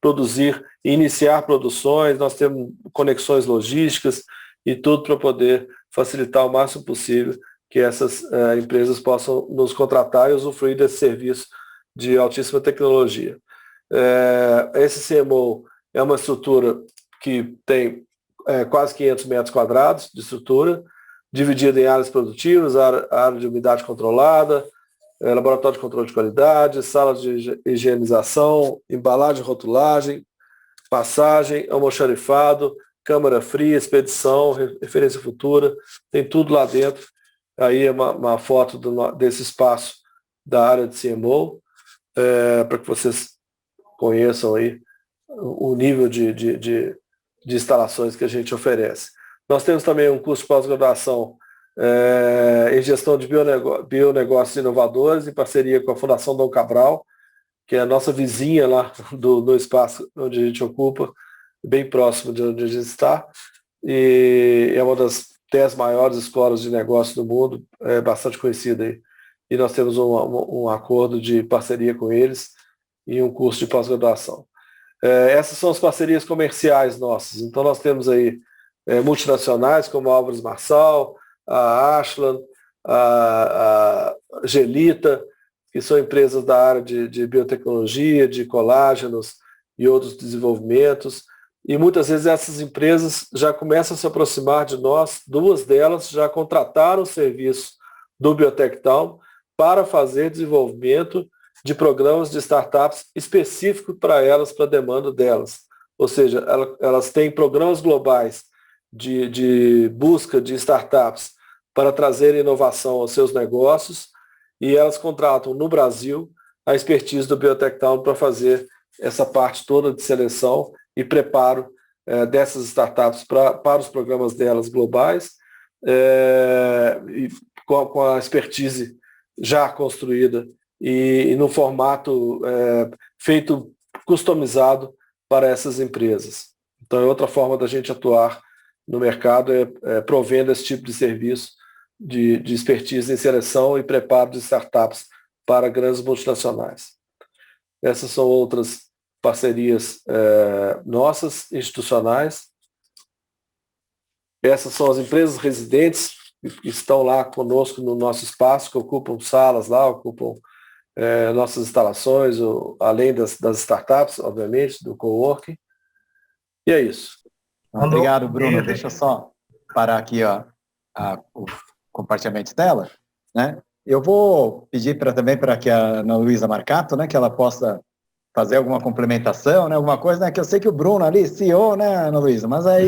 produzir e iniciar produções. Nós temos conexões logísticas e tudo para poder facilitar o máximo possível que essas empresas possam nos contratar e usufruir desse serviço de altíssima tecnologia. Esse CMO é uma estrutura que tem quase 500 metros quadrados de estrutura, dividida em áreas produtivas, área de umidade controlada, laboratório de controle de qualidade, salas de higienização, embalagem, rotulagem, passagem, almoxarifado, câmara fria, expedição, referência futura, tem tudo lá dentro. Aí é uma foto desse espaço da área de CMO, para que vocês conheçam aí o nível de instalações que a gente oferece. Nós temos também um curso de pós-graduação em gestão de bionegócios inovadores, em parceria com a Fundação Dom Cabral, que é a nossa vizinha lá do espaço onde a gente ocupa, bem próximo de onde a gente está, e é uma das 10 maiores escolas de negócio do mundo, bastante conhecida aí. E nós temos um acordo de parceria com eles e um curso de pós-graduação. Essas são as parcerias comerciais nossas. Então nós temos aí multinacionais como a Álvares Marçal, a Ashland, a Gelita, que são empresas da área de biotecnologia, de colágenos e outros desenvolvimentos. E muitas vezes essas empresas já começam a se aproximar de nós, 2 delas já contrataram o serviço do Biotech Town para fazer desenvolvimento de programas de startups específicos para elas, para a demanda delas. Ou seja, elas têm programas globais de busca de startups para trazer inovação aos seus negócios, e elas contratam no Brasil a expertise do Biotech Town para fazer essa parte toda de seleção e preparo dessas startups para os programas delas globais, e com a expertise já construída e no formato feito customizado para essas empresas. Então, é outra forma da gente atuar no mercado, provendo esse tipo de serviço de expertise em seleção e preparo de startups para grandes multinacionais. Essas são outras parcerias nossas, institucionais. Essas são as empresas residentes que estão lá conosco no nosso espaço, que ocupam salas lá, ocupam nossas instalações, além das startups, obviamente, do coworking. E é isso. Obrigado, Bruno. Deixa eu só parar aqui o compartilhamento de tela, né? Eu vou pedir também para que a Ana Luísa Marcato, né, que ela possa fazer alguma complementação, né, alguma coisa, né, que eu sei que o Bruno ali, CEO, né, Ana Luísa, mas aí...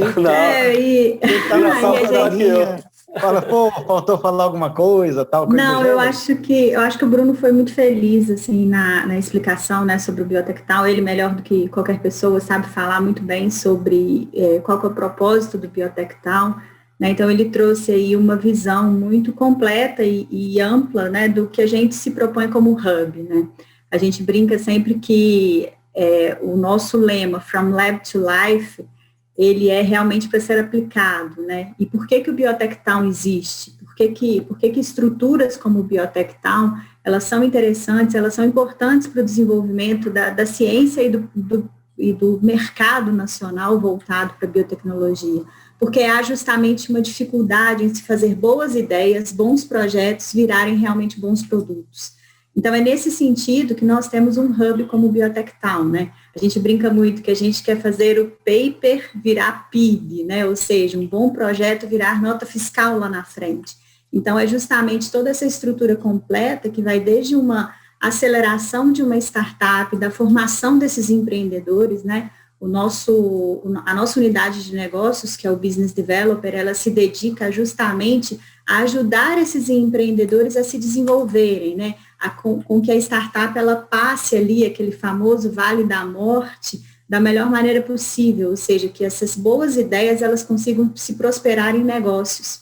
Fala, pô, faltou falar alguma coisa, tal. Não, eu acho que o Bruno foi muito feliz, assim, na explicação, né, sobre o Biotectal. Ele, melhor do que qualquer pessoa, sabe falar muito bem sobre qual que é o propósito do Biotectal, né? Então, ele trouxe aí uma visão muito completa e ampla, né, do que a gente se propõe como hub, né? A gente brinca sempre que o nosso lema, From Lab to Life, ele é realmente para ser aplicado, né? E por que o Biotectal existe? Por que estruturas como o Biotectal, elas são interessantes, elas são importantes para o desenvolvimento da ciência e do mercado nacional voltado para a biotecnologia? Porque há justamente uma dificuldade em se fazer boas ideias, bons projetos, virarem realmente bons produtos. Então, é nesse sentido que nós temos um hub como o Biotectal, né? A gente brinca muito que a gente quer fazer o paper virar PIB, né? Ou seja, um bom projeto virar nota fiscal lá na frente. Então, é justamente toda essa estrutura completa que vai desde uma aceleração de uma startup, da formação desses empreendedores, né? A nossa unidade de negócios, que é o Business Developer, ela se dedica justamente a ajudar esses empreendedores a se desenvolverem, né? Com que a startup ela passe ali aquele famoso vale da morte da melhor maneira possível, ou seja, que essas boas ideias elas consigam se prosperar em negócios,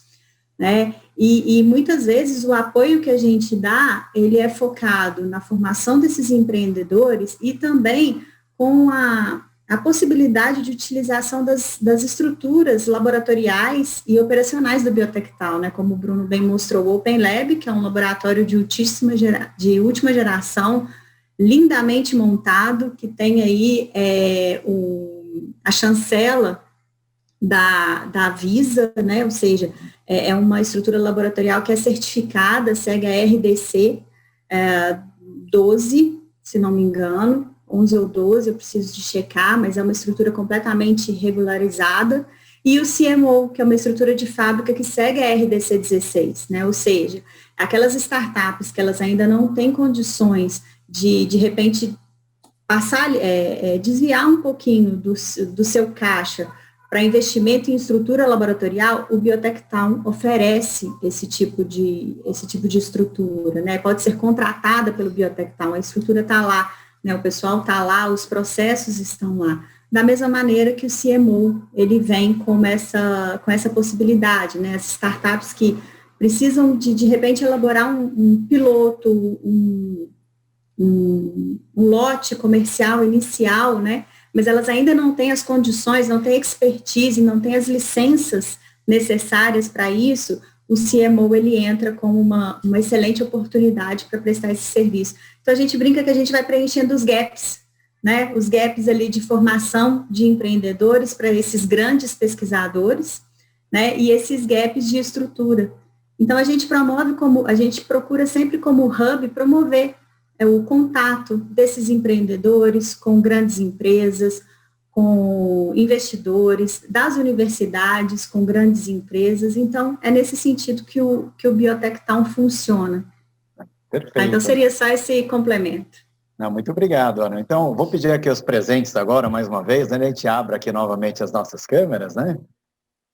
né? E muitas vezes o apoio que a gente dá, ele é focado na formação desses empreendedores e também com a possibilidade de utilização das estruturas laboratoriais e operacionais do Biotectal, né, como o Bruno bem mostrou, o Open Lab, que é um laboratório de última geração, lindamente montado, que tem aí a chancela da Visa, né, ou seja, é uma estrutura laboratorial que é certificada, segue a RDC 12, se não me engano, 11 ou 12, eu preciso de checar, mas é uma estrutura completamente regularizada, e o CMO, que é uma estrutura de fábrica que segue a RDC 16, né, ou seja, aquelas startups que elas ainda não têm condições de repente, desviar um pouquinho do seu caixa para investimento em estrutura laboratorial, o Biotectal oferece esse tipo de estrutura, né, pode ser contratada pelo Biotectal, a estrutura está lá, né, o pessoal está lá, os processos estão lá. Da mesma maneira que o CMO, ele vem com essa possibilidade, né, as startups que precisam de repente, elaborar um piloto, um lote comercial inicial, né, mas elas ainda não têm as condições, não têm expertise, não têm as licenças necessárias para isso, o CMO, ele entra como uma excelente oportunidade para prestar esse serviço. Então, a gente brinca que a gente vai preenchendo os gaps, né, os gaps ali de formação de empreendedores para esses grandes pesquisadores, né, e esses gaps de estrutura. Então, a gente procura sempre como hub promover o contato desses empreendedores com grandes empresas, com investidores, das universidades, com grandes empresas. Então, é nesse sentido que o Biotectal funciona. Perfeito. Então, seria só esse complemento. Não, muito obrigado, Ana. Então, vou pedir aqui os presentes agora, mais uma vez, né? A gente abre aqui novamente as nossas câmeras, né?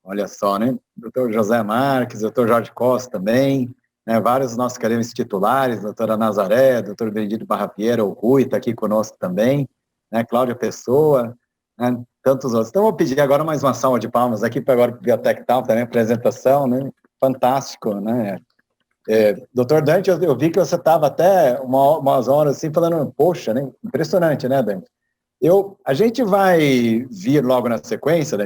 Olha só, né? Doutor José Marques, doutor Jorge Costa também, né? Vários dos nossos acadêmicos titulares, doutora Nazaré, doutor Benedito Barra Piera, o Rui está aqui conosco também, né? Cláudia Pessoa, né? Tantos outros. Então, vou pedir agora mais uma salva de palmas aqui para agora o Biotectal também, apresentação, né? Fantástico, né? Doutor Dante, eu vi que você estava até umas horas assim falando, poxa, né? Impressionante, né, Dante? A gente vai vir logo na sequência, né?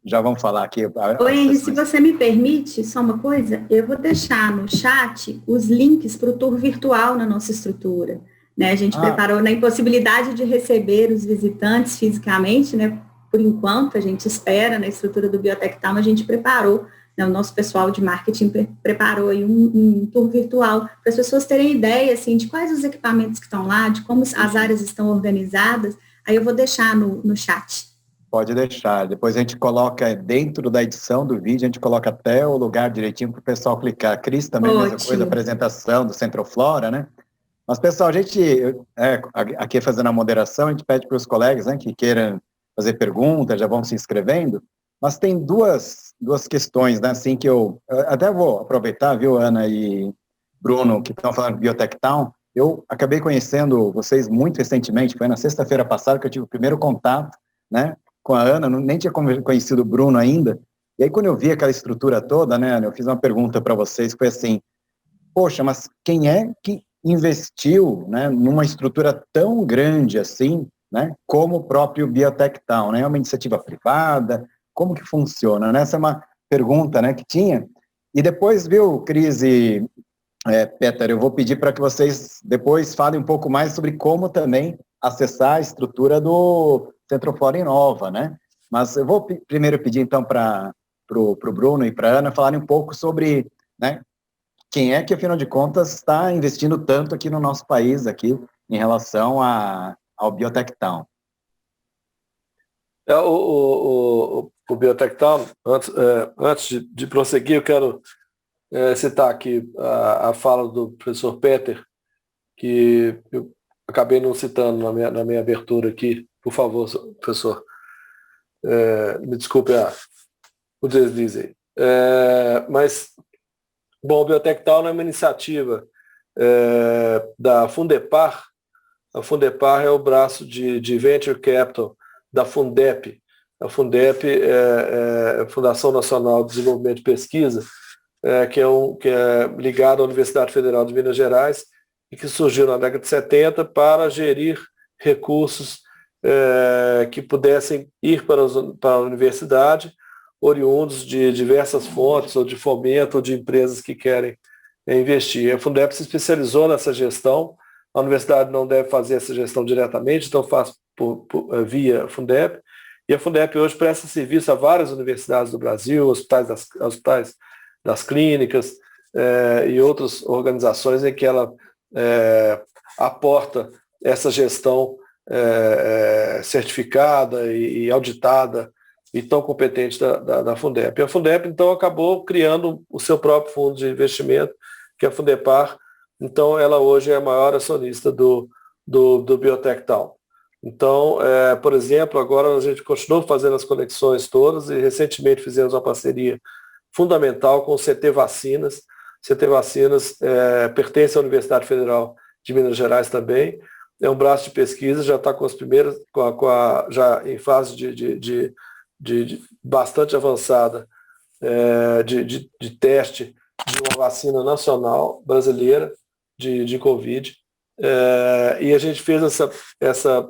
Já vamos falar aqui. Oi, se você me permite, só uma coisa, eu vou deixar no chat os links para o tour virtual na nossa estrutura. Né? A gente preparou na impossibilidade de receber os visitantes fisicamente, né? Por enquanto, a gente espera na estrutura do Biotectal, mas a gente preparou, né? O nosso pessoal de marketing preparou aí um tour virtual para as pessoas terem ideia, assim, de quais os equipamentos que estão lá, de como as áreas estão organizadas. Aí eu vou deixar no chat. Pode deixar. Depois a gente coloca dentro da edição do vídeo, a gente coloca até o lugar direitinho para o pessoal clicar. A Cris também, mesma coisa, a apresentação do Centroflora, né? Mas, pessoal, a gente, aqui fazendo a moderação, a gente pede para os colegas, né, que queiram fazer perguntas, já vão se inscrevendo, mas tem duas questões, né, assim, que eu até vou aproveitar, viu, Ana e Bruno, que estão falando de Biotectal. Eu acabei conhecendo vocês muito recentemente, foi na sexta-feira passada que eu tive o primeiro contato, né, com a Ana, nem tinha conhecido o Bruno ainda, e aí quando eu vi aquela estrutura toda, né, Ana, eu fiz uma pergunta para vocês, que foi assim, poxa, mas quem é que investiu, né, numa estrutura tão grande assim, né, como o próprio Biotectal, né, é uma iniciativa privada, como que funciona, né? Essa é uma pergunta, né, que tinha, e depois, viu, Cris e Peter, eu vou pedir para que vocês depois falem um pouco mais sobre como também acessar a estrutura do Centroflora Inova, né, mas eu vou primeiro pedir então para o Bruno e para a Ana falarem um pouco sobre, né, quem é que, afinal de contas, está investindo tanto aqui no nosso país, aqui, em relação ao Biotectal? O Biotectal, antes de prosseguir, eu quero citar aqui a fala do professor Peter, que eu acabei não citando na minha abertura aqui. Por favor, professor, me desculpe o deslize. Mas, bom, o Biotectal é uma iniciativa da Fundepar. A Fundepar é o braço de Venture Capital da Fundep. A Fundep é a Fundação Nacional de Desenvolvimento e Pesquisa, que é ligada à Universidade Federal de Minas Gerais e que surgiu na década de 70 para gerir recursos que pudessem ir para a universidade, oriundos de diversas fontes, ou de fomento, ou de empresas que querem investir. A Fundep se especializou nessa gestão. A universidade não deve fazer essa gestão diretamente, então faz via Fundep. E a Fundep hoje presta serviço a várias universidades do Brasil, hospitais das clínicas e outras organizações em que ela aporta essa gestão certificada e auditada e tão competente da Fundep. E a Fundep, então, acabou criando o seu próprio fundo de investimento, que é a Fundepar. Então, ela hoje é a maior acionista do Biotectal. Então, por exemplo, agora a gente continuou fazendo as conexões todas e recentemente fizemos uma parceria fundamental com o CT Vacinas. CT Vacinas pertence à Universidade Federal de Minas Gerais também. É um braço de pesquisa, já está com as primeiras, já em fase de bastante avançada de teste de uma vacina nacional brasileira de Covid. E a gente fez essa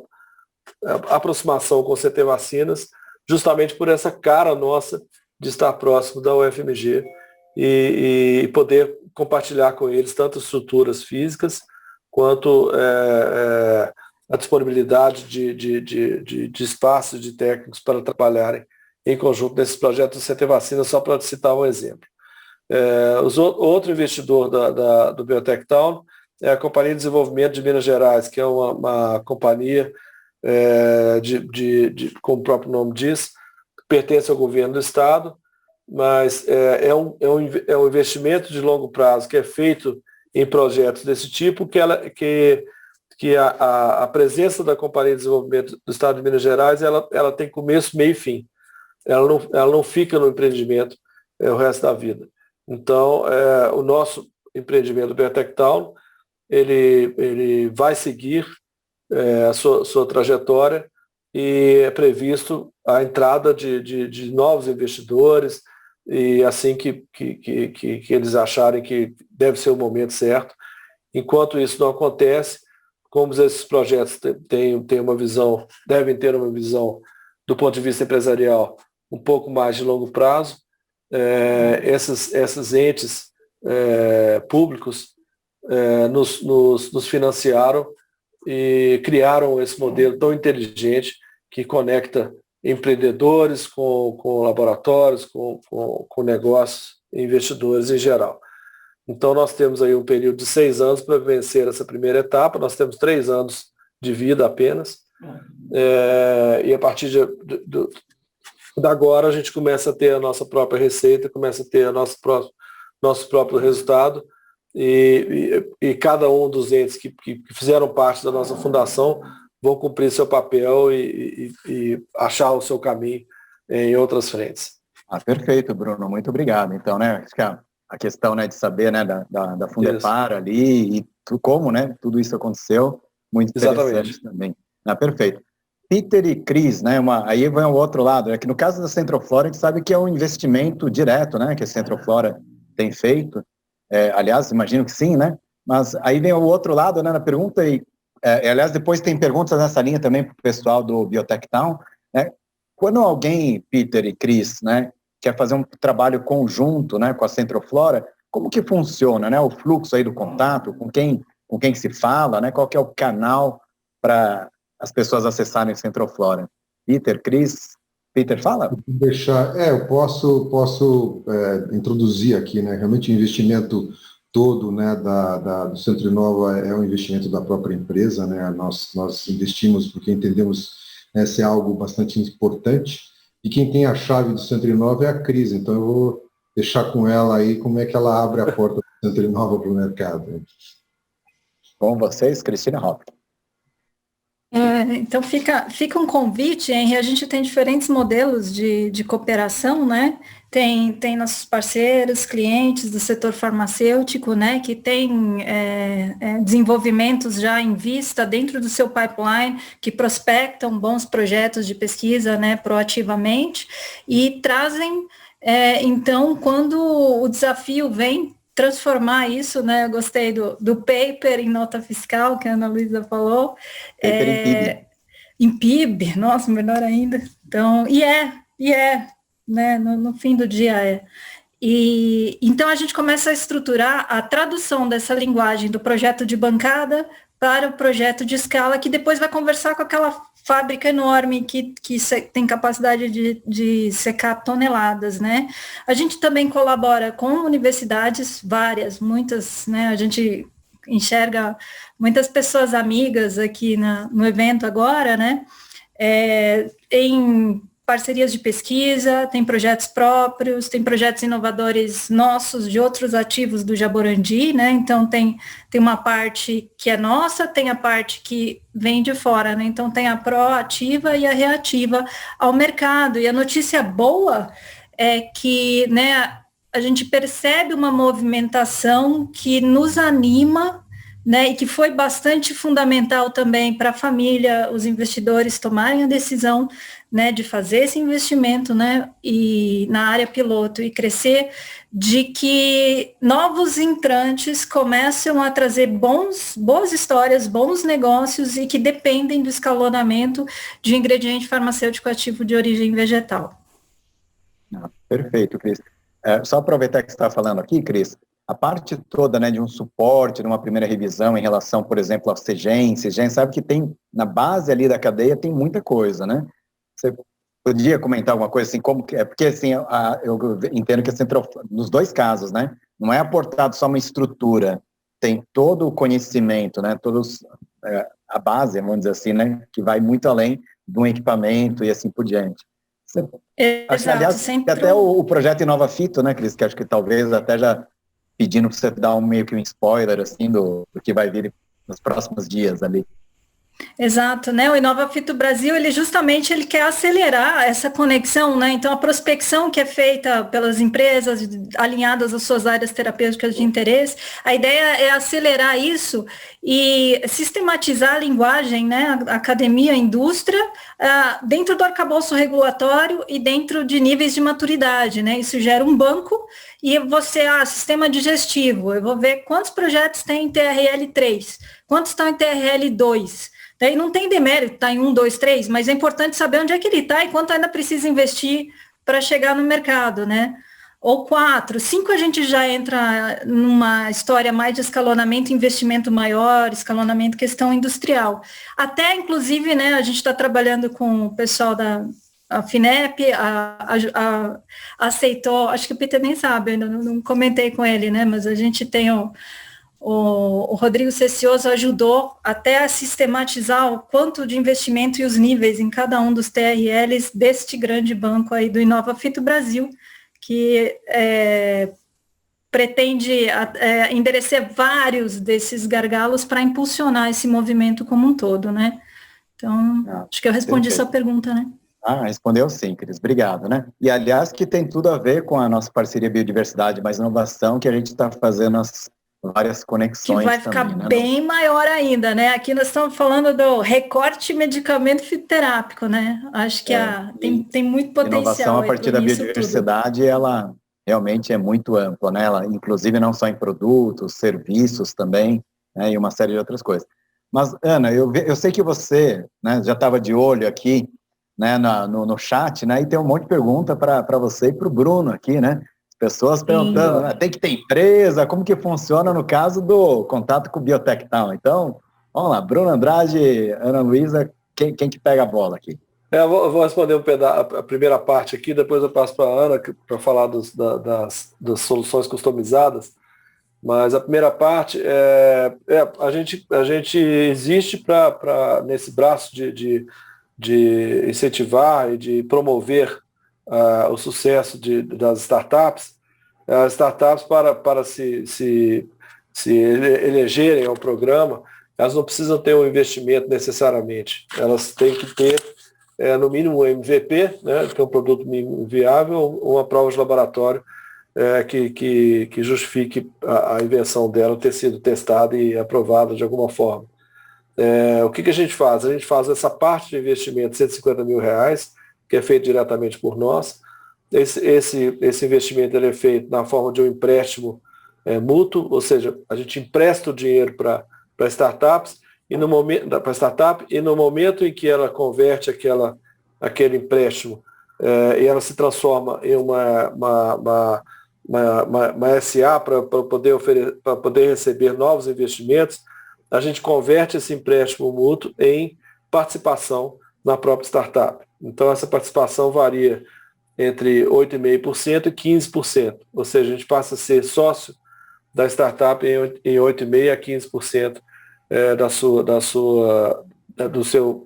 aproximação com o CT Vacinas justamente por essa cara nossa de estar próximo da UFMG e poder compartilhar com eles tanto estruturas físicas quanto a disponibilidade de espaços de técnicos para trabalharem em conjunto nesses projetos do CT Vacina, só para citar um exemplo. Outro investidor do Biotectal é a Companhia de Desenvolvimento de Minas Gerais, que é uma companhia, como o próprio nome diz, pertence ao governo do Estado, mas é um investimento de longo prazo que é feito em projetos desse tipo, que a presença da Companhia de Desenvolvimento do Estado de Minas Gerais ela tem começo, meio e fim. Ela não fica no empreendimento o resto da vida. Então, o nosso empreendimento do Biotectal, ele vai seguir a sua trajetória e é previsto a entrada de novos investidores, e assim que eles acharem que deve ser o momento certo. Enquanto isso não acontece, como esses projetos têm uma visão, devem ter uma visão do ponto de vista empresarial um pouco mais de longo prazo, esses entes públicos nos financiaram e criaram esse modelo tão inteligente que conecta empreendedores com laboratórios, com negócios e investidores em geral. Então, nós temos aí um período de 6 anos para vencer essa primeira etapa. Nós temos 3 anos de vida apenas. E a partir de agora, a gente começa a ter a nossa própria receita, começa a ter nosso próprio resultado. E cada um dos entes que fizeram parte da nossa fundação vão cumprir seu papel e achar o seu caminho em outras frentes. Perfeito, Bruno. Muito obrigado. Então, né, acho que a questão, né, de saber, né, da Fundepar ali e como, né, tudo isso aconteceu, muito interessante. Exatamente. Também. Perfeito. Peter e Cris, né, aí vai o outro lado, que no caso da Centroflora a gente sabe que é um investimento direto, né, que a Centroflora tem feito, aliás, imagino que sim, né, mas aí vem o outro lado, né, na pergunta, aliás, depois tem perguntas nessa linha também para o pessoal do Biotech Town, né, quando alguém, Peter e Cris, né, quer fazer um trabalho conjunto, né, com a Centroflora, como que funciona, né, o fluxo aí do contato, com quem se fala, né, qual que é o canal para as pessoas acessarem a Centroflora? Peter, Cris, Peter, fala. Eu posso introduzir aqui, né, realmente o investimento todo, né, do Centro Inova é um investimento da própria empresa, né, nós investimos porque entendemos ser algo bastante importante. E quem tem a chave do Centro Inova é a Cris, então eu vou deixar com ela aí como é que ela abre a porta do Centro Inova para o mercado. Com vocês, Cristina Hoppe. Então fica um convite, Henry, a gente tem diferentes modelos de cooperação, né? Tem nossos parceiros, clientes do setor farmacêutico, né, que tem desenvolvimentos já em vista dentro do seu pipeline, que prospectam bons projetos de pesquisa, né, proativamente, e trazem, então, quando o desafio vem, transformar isso, né, eu gostei do paper em nota fiscal, que a Ana Luísa falou, em PIB, nossa, melhor ainda. Então, né, no fim do dia E então a gente começa a estruturar a tradução dessa linguagem do projeto de bancada para o projeto de escala, que depois vai conversar com aquela fábrica enorme que tem capacidade de secar toneladas, né? A gente também colabora com universidades, muitas, né? A gente enxerga muitas pessoas amigas aqui no evento agora, né? Em parcerias de pesquisa, tem projetos próprios, tem projetos inovadores nossos, de outros ativos do Jaborandi, né? Então tem uma parte que é nossa, tem a parte que vem de fora, né? Então tem a proativa e a reativa ao mercado. E a notícia boa é que, né, a gente percebe uma movimentação que nos anima, né, e que foi bastante fundamental também para a família, os investidores tomarem a decisão, né, de fazer esse investimento, né, e na área piloto e crescer, de que novos entrantes começam a trazer boas histórias, bons negócios e que dependem do escalonamento de ingrediente farmacêutico ativo de origem vegetal. Perfeito, Cris. Só aproveitar que você está falando aqui, Cris, a parte toda, né, de um suporte, de uma primeira revisão em relação, por exemplo, ao CEGEM, sabe que tem, na base ali da cadeia, tem muita coisa, né? Você podia comentar alguma coisa assim, como que é? Porque, assim, eu entendo que nos dois casos, né, não é aportado só uma estrutura, tem todo o conhecimento, né, a base, vamos dizer assim, né, que vai muito além de um equipamento e assim por diante. Exato, aliás, sempre... até o projeto Inova Fito, né, Cris, que acho que talvez até já pedindo para você dar meio que um spoiler, assim, do que vai vir nos próximos dias ali. Exato, né? O Inova Fito Brasil, ele quer acelerar essa conexão, né? Então, a prospecção que é feita pelas empresas alinhadas às suas áreas terapêuticas de interesse, a ideia é acelerar isso e sistematizar a linguagem, né? A academia, a indústria, dentro do arcabouço regulatório e dentro de níveis de maturidade, né? Isso gera um banco e você, sistema digestivo, eu vou ver quantos projetos tem em TRL 3, quantos estão em TRL 2, daí não tem demérito, está em 1, 2, 3, mas é importante saber onde é que ele está e quanto ainda precisa investir para chegar no mercado, né? Ou 4, 5 a gente já entra numa história mais de escalonamento, investimento maior, escalonamento questão industrial. Até, inclusive, né, a gente está trabalhando com o pessoal da FINEP, aceitou, acho que o Peter nem sabe, ainda não comentei com ele, né, mas a gente tem o Rodrigo Cecioso ajudou até a sistematizar o quanto de investimento e os níveis em cada um dos TRLs deste grande banco aí do Inova Fito Brasil, que pretende enderecer vários desses gargalos para impulsionar esse movimento como um todo, né? Então, acho que eu respondi perfeito. sua pergunta, né? Respondeu sim, Cris. Obrigado, né? E, aliás, que tem tudo a ver com a nossa parceria Biodiversidade mais Inovação, que a gente está fazendo as várias conexões. Que vai ficar também, né, bem maior ainda, né? Aqui nós estamos falando do recorte medicamento fitoterápico, né? Acho que tem muito potencial. Inovação a partir da biodiversidade, ela realmente é muito ampla, né? Ela, inclusive, não só em produtos, serviços também, né? E uma série de outras coisas. Mas, Ana, eu sei que você, né, já estava de olho aqui, né, no chat, né? E tem um monte de pergunta para você e para o Bruno aqui, né? Pessoas perguntando, né, tem que ter empresa, como que funciona no caso do contato com o Biotectal. Então, vamos lá, Bruno Andrade, Ana Luísa, quem que pega a bola aqui? Eu vou responder a primeira parte aqui, depois eu passo para a Ana para falar das soluções customizadas. Mas a primeira parte a gente existe para nesse braço de incentivar e de promover o sucesso das startups, as startups para se elegerem ao programa, elas não precisam ter um investimento necessariamente, elas têm que ter no mínimo um MVP, né, que é um produto mínimo viável, uma prova de laboratório que justifique a invenção dela ter sido testada e aprovada de alguma forma. O que a gente faz? A gente faz essa parte de investimento de R$150 mil, que é feito diretamente por nós. Esse investimento ele é feito na forma de um empréstimo mútuo, ou seja, a gente empresta o dinheiro para startups e no momento em que ela converte aquele empréstimo e ela se transforma em uma SA para poder receber novos investimentos, a gente converte esse empréstimo mútuo em participação na própria startup. Então, essa participação varia entre 8,5% e 15%. Ou seja, a gente passa a ser sócio da startup em 8,5% a 15% do seu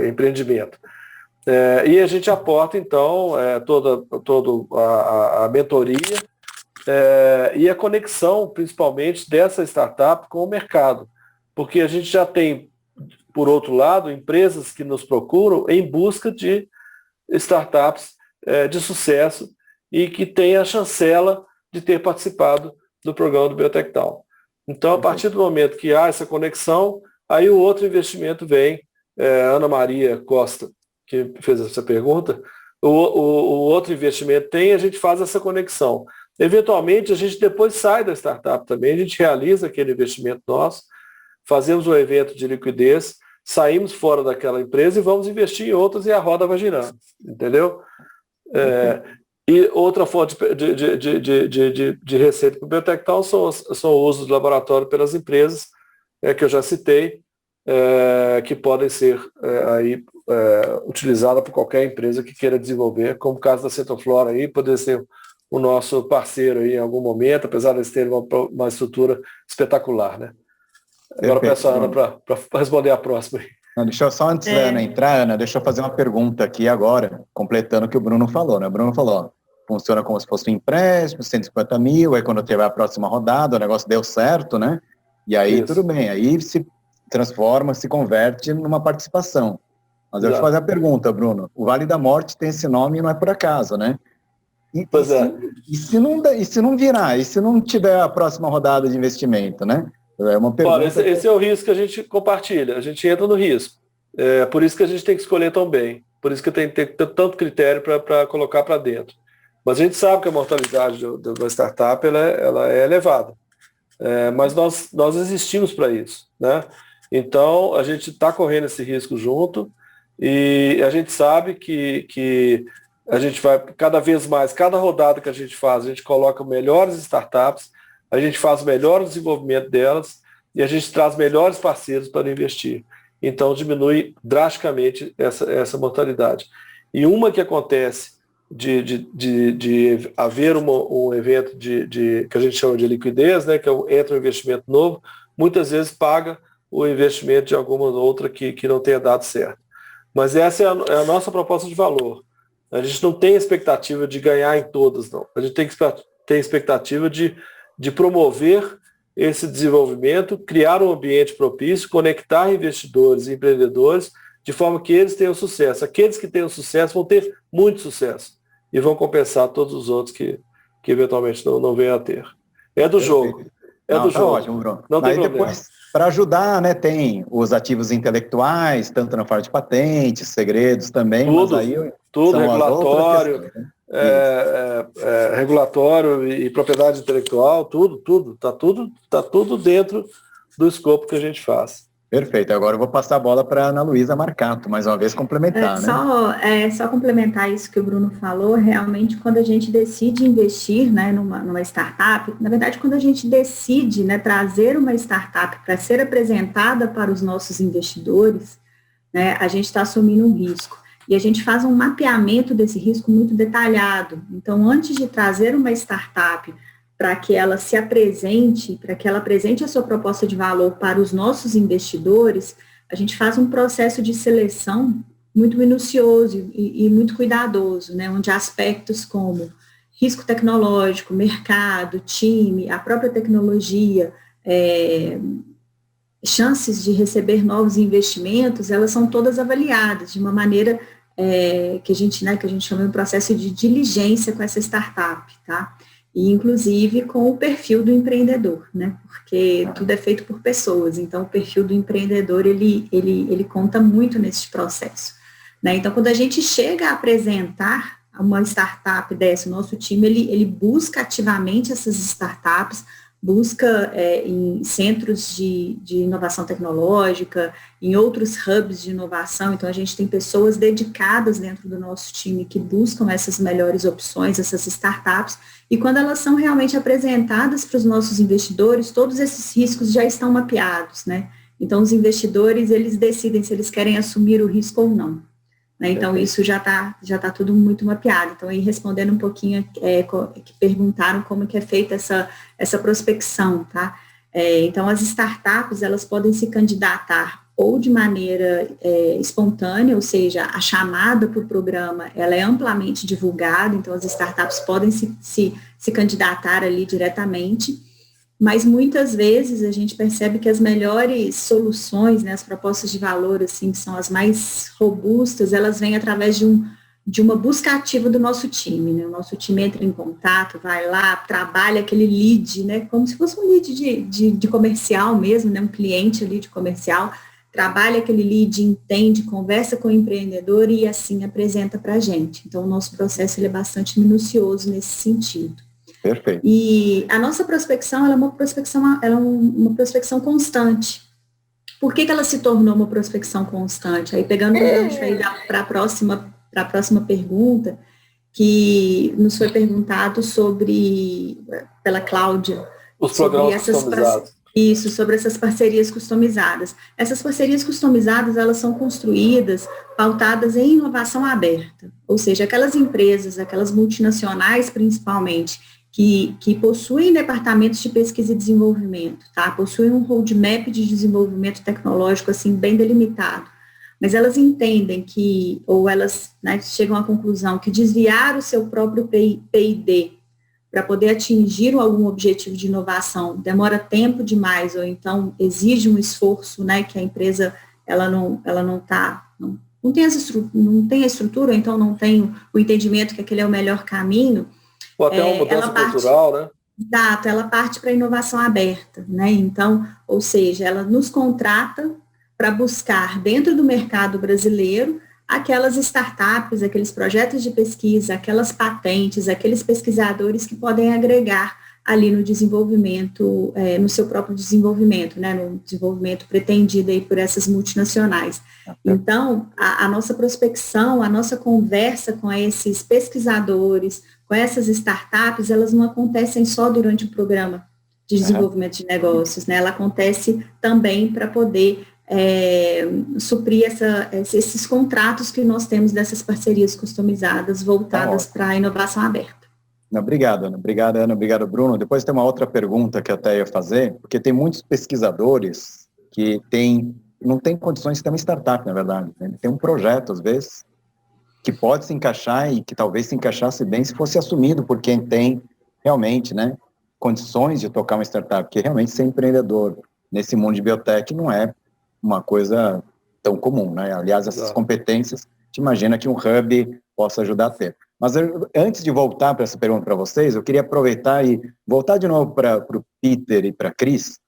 empreendimento. E a gente aporta, então, toda a mentoria e a conexão, principalmente, dessa startup com o mercado. Porque a gente já tem, por outro lado, empresas que nos procuram em busca de startups de sucesso e que têm a chancela de ter participado do programa do Biotectal. Então, a partir do momento que há essa conexão, aí o outro investimento vem. Ana Maria Costa, que fez essa pergunta, o outro investimento a gente faz essa conexão. Eventualmente, a gente depois sai da startup também, a gente realiza aquele investimento nosso, fazemos um evento de liquidez, saímos fora daquela empresa e vamos investir em outras e a roda vai girando, entendeu? E outra fonte de receita para o Biotectal são o uso do laboratório pelas empresas, que eu já citei, que podem ser utilizadas por qualquer empresa que queira desenvolver, como o caso da Centroflora aí, poder ser o nosso parceiro aí em algum momento, apesar de eles terem uma estrutura espetacular, né? Agora peço a Ana para responder a próxima. Deixa eu só, antes da Ana entrar, Ana, deixa eu fazer uma pergunta aqui agora, completando o que o Bruno falou, né? O Bruno falou, funciona como se fosse um empréstimo, 150 mil, aí quando tiver a próxima rodada, o negócio deu certo, né? E aí tudo bem, aí se transforma, se converte numa participação. Mas eu vou te fazer a pergunta, Bruno. O Vale da Morte tem esse nome e não é por acaso, né? E se não virar? E se não tiver a próxima rodada de investimento, né? É uma pergunta. Olha, esse é o risco que a gente compartilha. A gente entra no risco. É por isso que a gente tem que escolher tão bem. Por isso que tem que ter tanto critério para colocar para dentro. Mas a gente sabe que a mortalidade de uma startup ela é elevada. Mas nós existimos para isso, né? Então, a gente está correndo esse risco junto e a gente sabe que a gente vai cada vez mais, cada rodada que a gente faz, a gente coloca melhores startups, a gente faz o melhor desenvolvimento delas e a gente traz melhores parceiros para investir. Então, diminui drasticamente essa mortalidade. E uma que acontece de haver um evento que a gente chama de liquidez, né, que entra um investimento novo, muitas vezes paga o investimento de alguma outra que não tenha dado certo. Mas essa é a nossa proposta de valor. A gente não tem expectativa de ganhar em todas, não. A gente tem expectativa de promover esse desenvolvimento, criar um ambiente propício, conectar investidores e empreendedores de forma que eles tenham sucesso. Aqueles que tenham sucesso vão ter muito sucesso e vão compensar todos os outros que eventualmente não venham a ter. É do jogo. Do jogo. Ótimo, Bruno. Não tem problema. Depois, para ajudar, né, tem os ativos intelectuais, tanto na parte de patentes, segredos também. Tudo, mas aí tudo regulatório, regulatório e propriedade intelectual, tudo. Tá tudo dentro do escopo que a gente faz. Perfeito. Agora eu vou passar a bola para a Ana Luísa Marcato, mais uma vez complementar, né? Só complementar isso que o Bruno falou, realmente quando a gente decide investir, né, numa startup, na verdade quando a gente decide, né, trazer uma startup para ser apresentada para os nossos investidores, né, a gente está assumindo um risco. E a gente faz um mapeamento desse risco muito detalhado. Então, antes de trazer uma startup para que ela se apresente, para que ela apresente a sua proposta de valor para os nossos investidores, a gente faz um processo de seleção muito minucioso e muito cuidadoso, né, onde aspectos como risco tecnológico, mercado, time, a própria tecnologia, chances de receber novos investimentos, elas são todas avaliadas de uma maneira que a gente chama de um processo de diligência com essa startup, tá? E, inclusive, com o perfil do empreendedor, né? Porque tudo é feito por pessoas, então o perfil do empreendedor, ele conta muito nesse processo, né? Então, quando a gente chega a apresentar uma startup dessa, o nosso time, ele busca ativamente essas startups, busca em centros de inovação tecnológica, em outros hubs de inovação. Então, a gente tem pessoas dedicadas dentro do nosso time que buscam essas melhores opções, essas startups, e quando elas são realmente apresentadas para os nossos investidores, todos esses riscos já estão mapeados, né? Então, os investidores, eles decidem se eles querem assumir o risco ou não, né? Então, isso já tá tudo muito mapeado. Então, aí respondendo um pouquinho, que perguntaram como que é feita essa prospecção, tá? Então, as startups, elas podem se candidatar ou de maneira espontânea, ou seja, a chamada para o programa, ela é amplamente divulgada, então as startups podem se candidatar ali diretamente, mas muitas vezes a gente percebe que as melhores soluções, né, as propostas de valor, assim, que são as mais robustas, elas vêm através de uma busca ativa do nosso time, né? O nosso time entra em contato, vai lá, trabalha aquele lead, né, como se fosse um lead de comercial mesmo, né, um cliente ali de comercial, trabalha aquele lead, entende, conversa com o empreendedor e assim apresenta para a gente. Então, o nosso processo ele é bastante minucioso nesse sentido. Perfeito. E a nossa prospecção, ela é uma prospecção constante. Por que ela se tornou uma prospecção constante? Aí, pegando um gancho aí para a próxima pergunta, que nos foi perguntado pela Cláudia, os programas customizados. Isso, sobre essas parcerias customizadas. Essas parcerias customizadas, elas são construídas, pautadas em inovação aberta, ou seja, aquelas empresas, aquelas multinacionais principalmente, que possuem departamentos de pesquisa e desenvolvimento, tá? Possuem um roadmap de desenvolvimento tecnológico, assim, bem delimitado, mas elas entendem ou elas, né, chegam à conclusão que desviar o seu próprio P&D para poder atingir algum objetivo de inovação, demora tempo demais, ou então exige um esforço, né, que a empresa não tem a estrutura, então não tem o entendimento que aquele é o melhor caminho. Ou até uma mudança cultural, né? Exato, ela parte para a inovação aberta, né? Então, ou seja, ela nos contrata para buscar dentro do mercado brasileiro aquelas startups, aqueles projetos de pesquisa, aquelas patentes, aqueles pesquisadores que podem agregar ali no desenvolvimento, no seu próprio desenvolvimento, né, no desenvolvimento pretendido aí por essas multinacionais. Então, a nossa prospecção, a nossa conversa com esses pesquisadores, com essas startups, elas não acontecem só durante o programa de desenvolvimento de negócios, né, ela acontece também para poder suprir esses contratos que nós temos dessas parcerias customizadas voltadas para a inovação aberta. Obrigado, Ana. Obrigado, Ana. Obrigado, Bruno. Depois tem uma outra pergunta que eu até ia fazer, porque tem muitos pesquisadores que não têm condições de ter uma startup, na verdade. Né? Tem um projeto, às vezes, que pode se encaixar e que talvez se encaixasse bem se fosse assumido por quem tem realmente, né, condições de tocar uma startup, porque realmente ser empreendedor nesse mundo de biotech não é uma coisa tão comum, né? Aliás, essas competências, te imagina que um hub possa ajudar a ter. Mas antes de voltar para essa pergunta para vocês, eu queria aproveitar e voltar de novo para o Peter e para a Cris,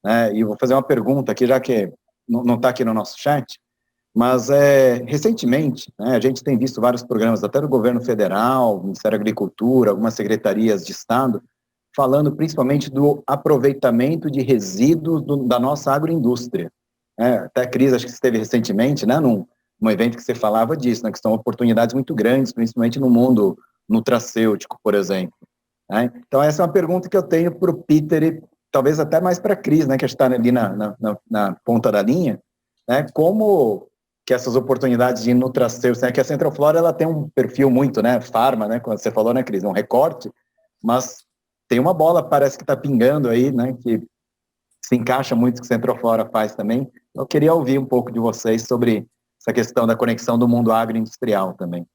né? E vou fazer uma pergunta aqui, já que não está aqui no nosso chat, mas recentemente, né, a gente tem visto vários programas, até do governo federal, Ministério da Agricultura, algumas secretarias de Estado, falando principalmente do aproveitamento de resíduos da nossa agroindústria. Até a Cris, acho que esteve recentemente, né, num evento que você falava disso, né, que são oportunidades muito grandes, principalmente no mundo nutracêutico, por exemplo. Né? Então, essa é uma pergunta que eu tenho para o Peter e talvez até mais para a Cris, né, que está ali na ponta da linha, né, como que essas oportunidades de nutracêutico, né, que a Centroflora ela tem um perfil muito, né, farma, né, como você falou, né, Cris, um recorte, mas tem uma bola, parece que está pingando aí, né, que se encaixa muito com o que a Centroflora faz também. Eu queria ouvir um pouco de vocês sobre essa questão da conexão do mundo agroindustrial também.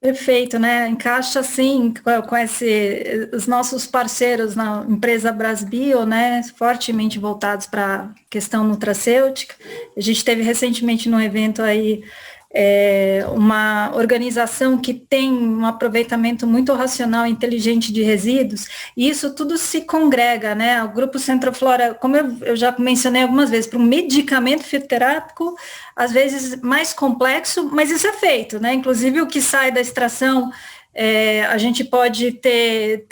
Perfeito, né? Encaixa sim com os nossos parceiros na empresa Brasbio, né? Fortemente voltados para a questão nutracêutica. A gente teve recentemente num evento aí uma organização que tem um aproveitamento muito racional e inteligente de resíduos, e isso tudo se congrega, né? O Grupo Centroflora, como eu já mencionei algumas vezes, para um medicamento fitoterápico, às vezes mais complexo, mas isso é feito, né? Inclusive o que sai da extração, a gente pode ter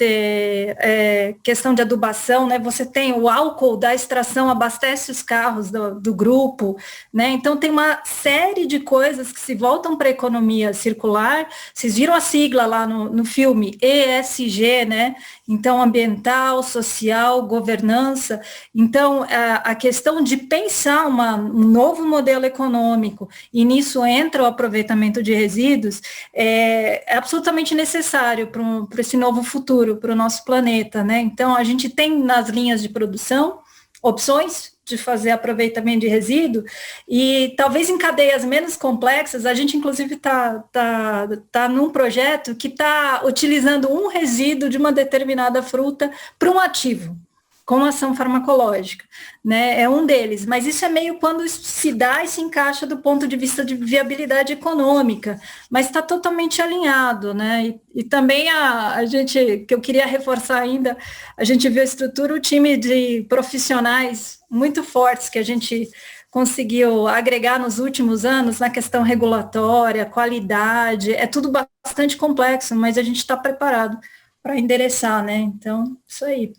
questão de adubação, né? Você tem o álcool da extração, abastece os carros do grupo, né? Então tem uma série de coisas que se voltam para a economia circular. Vocês viram a sigla lá no filme, ESG, né? Então, ambiental, social, governança. Então, a questão de pensar um novo modelo econômico, e nisso entra o aproveitamento de resíduos, é absolutamente necessário para esse novo futuro, para o nosso planeta, né? Então, a gente tem nas linhas de produção opções de fazer aproveitamento de resíduo, e talvez em cadeias menos complexas, a gente inclusive tá num projeto que está utilizando um resíduo de uma determinada fruta para um ativo, com ação farmacológica, né? É um deles, mas isso é meio quando se dá e se encaixa do ponto de vista de viabilidade econômica, mas está totalmente alinhado, né? E também a gente, que eu queria reforçar ainda, a gente viu a estrutura, o time de profissionais muito fortes que a gente conseguiu agregar nos últimos anos na questão regulatória, qualidade, é tudo bastante complexo, mas a gente está preparado para endereçar, né? Então, isso aí.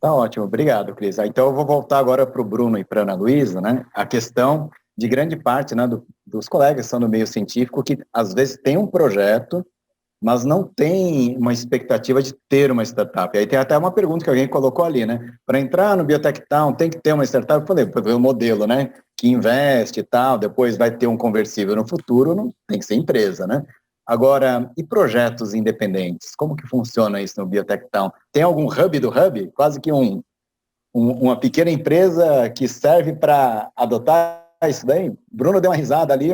Tá ótimo, obrigado, Cris. Então eu vou voltar agora para o Bruno e para a Ana Luísa, né? A questão de grande parte, né, dos colegas que são do meio científico que às vezes tem um projeto, mas não tem uma expectativa de ter uma startup. Aí tem até uma pergunta que alguém colocou ali, né? Para entrar no Biotech Town tem que ter uma startup. Eu falei, o modelo, né? Que investe e tal, depois vai ter um conversível no futuro, não tem que ser empresa, né? Agora, e projetos independentes? Como que funciona isso no Biotech Town? Tem algum hub do hub? Quase que uma pequena empresa que serve para adotar isso daí? Bruno deu uma risada ali.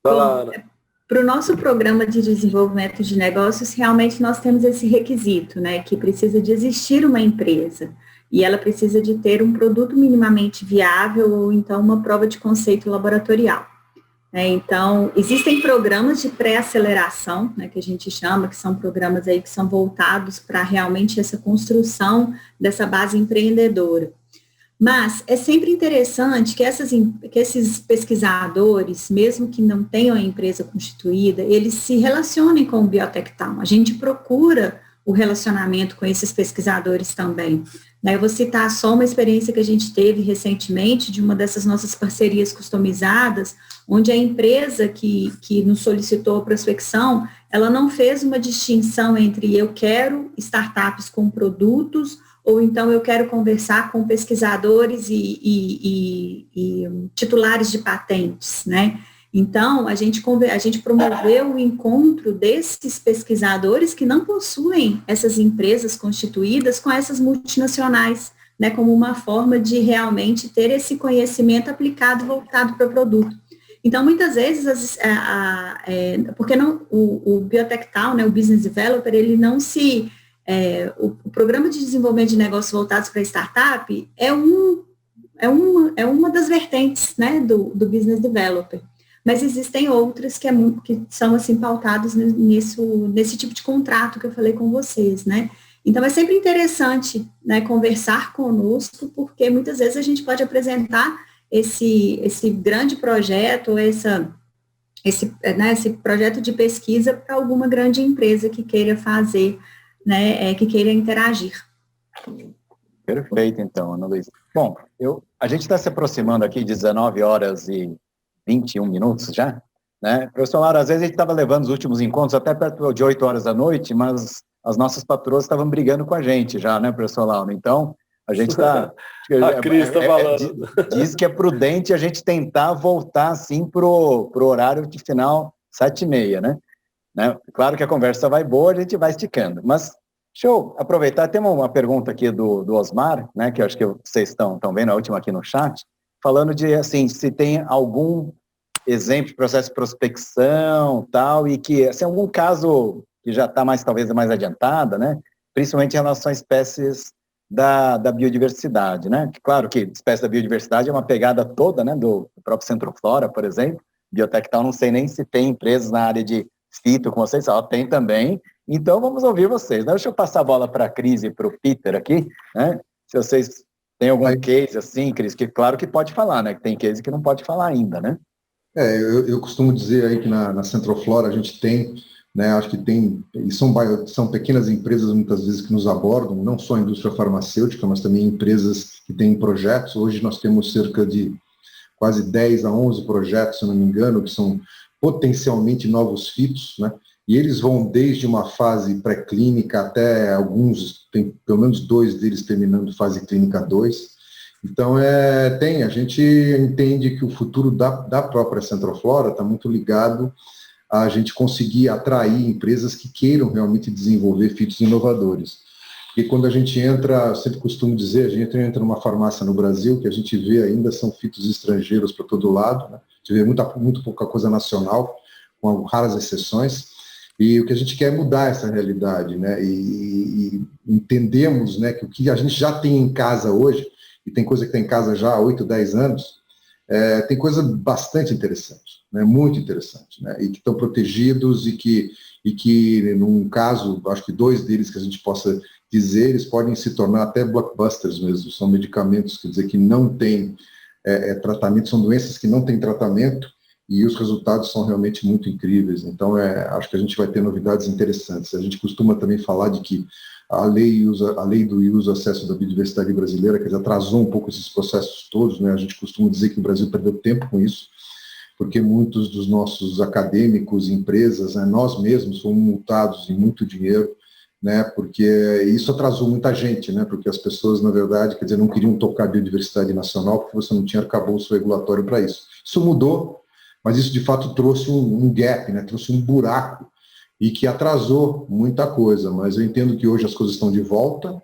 Bom, Para o nosso programa de desenvolvimento de negócios, realmente nós temos esse requisito, né, que precisa de existir uma empresa e ela precisa de ter um produto minimamente viável ou então uma prova de conceito laboratorial. Então, existem programas de pré-aceleração, né, que a gente chama, que são programas aí que são voltados para realmente essa construção dessa base empreendedora. Mas é sempre interessante que esses pesquisadores, mesmo que não tenham a empresa constituída, eles se relacionem com o Biotectal. A gente procura o relacionamento com esses pesquisadores também. Eu vou citar só uma experiência que a gente teve recentemente de uma dessas nossas parcerias customizadas, onde a empresa que nos solicitou a prospecção, ela não fez uma distinção entre eu quero startups com produtos ou então eu quero conversar com pesquisadores e titulares de patentes, né? Então, a gente promoveu o encontro desses pesquisadores que não possuem essas empresas constituídas com essas multinacionais, né, como uma forma de realmente ter esse conhecimento aplicado e voltado para o produto. Então, muitas vezes, porque não, o Biotectal, né, o Business Developer, ele não se... o programa de desenvolvimento de negócios voltados para startup é uma das vertentes, né, do Business Developer. Mas existem outras que são, assim, pautados nesse tipo de contrato que eu falei com vocês, né? Então, é sempre interessante, né, conversar conosco, porque muitas vezes a gente pode apresentar esse grande projeto, ou esse projeto de pesquisa para alguma grande empresa que queira fazer, né, que queira interagir. Perfeito, então, Ana Luísa. Bom, a gente está se aproximando aqui de 19 horas e 21 minutos já, né? Professor Lauro, às vezes a gente estava levando os últimos encontros até perto de 8 horas da noite, mas as nossas patroas estavam brigando com a gente já, né, professor Lauro? Então, a gente está... a Cris está falando. Diz que é prudente a gente tentar voltar, assim, pro horário de final 7h30, né? Claro que a conversa vai boa, a gente vai esticando, mas deixa eu aproveitar, tem uma pergunta aqui do Osmar, né, que eu acho que vocês estão vendo, a última aqui no chat, falando de, assim, se tem algum exemplo de processo de prospecção, tal, e que, assim, algum caso que já está talvez mais adiantada, né, principalmente em relação a espécies da biodiversidade, né, que, claro que espécie da biodiversidade é uma pegada toda, né, do próprio Centroflora, por exemplo, Biotectal, não sei nem se tem empresas na área de fito com vocês, tem também, então vamos ouvir vocês, né? Deixa eu passar a bola para a Cris e para o Peter aqui, né, se vocês têm algum case assim, Cris, que claro que pode falar, né, que tem case que não pode falar ainda, né? Eu costumo dizer aí que na Centroflora a gente tem, né, acho que tem, e são pequenas empresas muitas vezes que nos abordam, não só a indústria farmacêutica, mas também empresas que têm projetos. Hoje nós temos cerca de quase 10 a 11 projetos, se eu não me engano, que são potencialmente novos fitos, né? E eles vão desde uma fase pré-clínica até alguns, tem pelo menos 2 deles terminando fase clínica 2. Então, a gente entende que o futuro da própria Centroflora está muito ligado a gente conseguir atrair empresas que queiram realmente desenvolver fitos inovadores. E quando a gente entra, eu sempre costumo dizer, a gente entra numa farmácia no Brasil, que a gente vê ainda são fitos estrangeiros para todo lado, né? A gente vê muito pouca coisa nacional, com raras exceções, e o que a gente quer é mudar essa realidade, né? E entendemos, né, que o que a gente já tem em casa hoje, e tem coisa que tem em casa já há 8, 10 anos, tem coisa bastante interessante, né? Muito interessante, né? E que estão protegidos e que, num caso, acho que 2 deles que a gente possa dizer, eles podem se tornar até blockbusters mesmo, são medicamentos, quer dizer, que não têm tratamento, são doenças que não têm tratamento, e os resultados são realmente muito incríveis. Então, acho que a gente vai ter novidades interessantes. A gente costuma também falar de que a lei do uso e acesso da biodiversidade brasileira, que atrasou um pouco esses processos todos, né? A gente costuma dizer que o Brasil perdeu tempo com isso, porque muitos dos nossos acadêmicos, empresas, né, nós mesmos fomos multados em muito dinheiro, né, porque isso atrasou muita gente, né, porque as pessoas, na verdade, quer dizer, não queriam tocar a biodiversidade nacional porque você não tinha arcabouço regulatório para isso. Isso mudou, mas isso de fato trouxe um gap, né, trouxe um buraco e que atrasou muita coisa, mas eu entendo que hoje as coisas estão de volta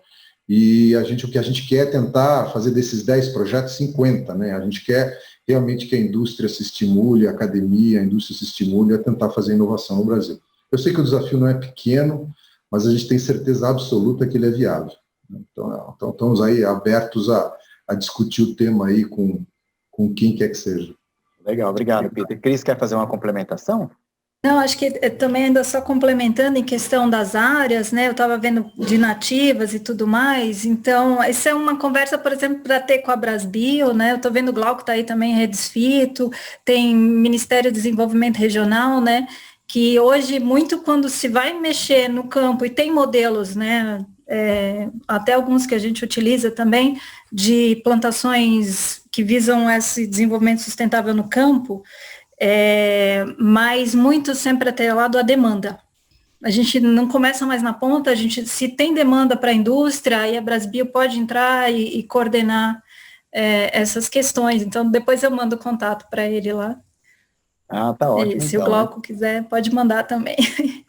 e o que a gente quer é tentar fazer desses 10 projetos 50, né, a gente quer realmente que a indústria se estimule, a academia, a indústria se estimule a tentar fazer inovação no Brasil. Eu sei que o desafio não é pequeno, mas a gente tem certeza absoluta que ele é viável. Então estamos aí abertos a discutir o tema aí com quem quer que seja. Legal, obrigado, Peter. Cris, quer fazer uma complementação? Não, acho que também ainda só complementando em questão das áreas, né? Eu estava vendo de nativas e tudo mais, então isso é uma conversa, por exemplo, para ter com a Brasbio, né? Eu estou vendo o Glauco está aí também, Redes Fito, tem Ministério do Desenvolvimento Regional, né? Que hoje, muito quando se vai mexer no campo, e tem modelos, né? Até alguns que a gente utiliza também, de plantações que visam esse desenvolvimento sustentável no campo, mas muito sempre atrelado à demanda. A gente não começa mais na ponta, a gente, se tem demanda para a indústria, aí a Brasbio pode entrar e coordenar essas questões. Então, depois eu mando o contato para ele lá. Ah, tá ótimo. E se o Glauco quiser, pode mandar também.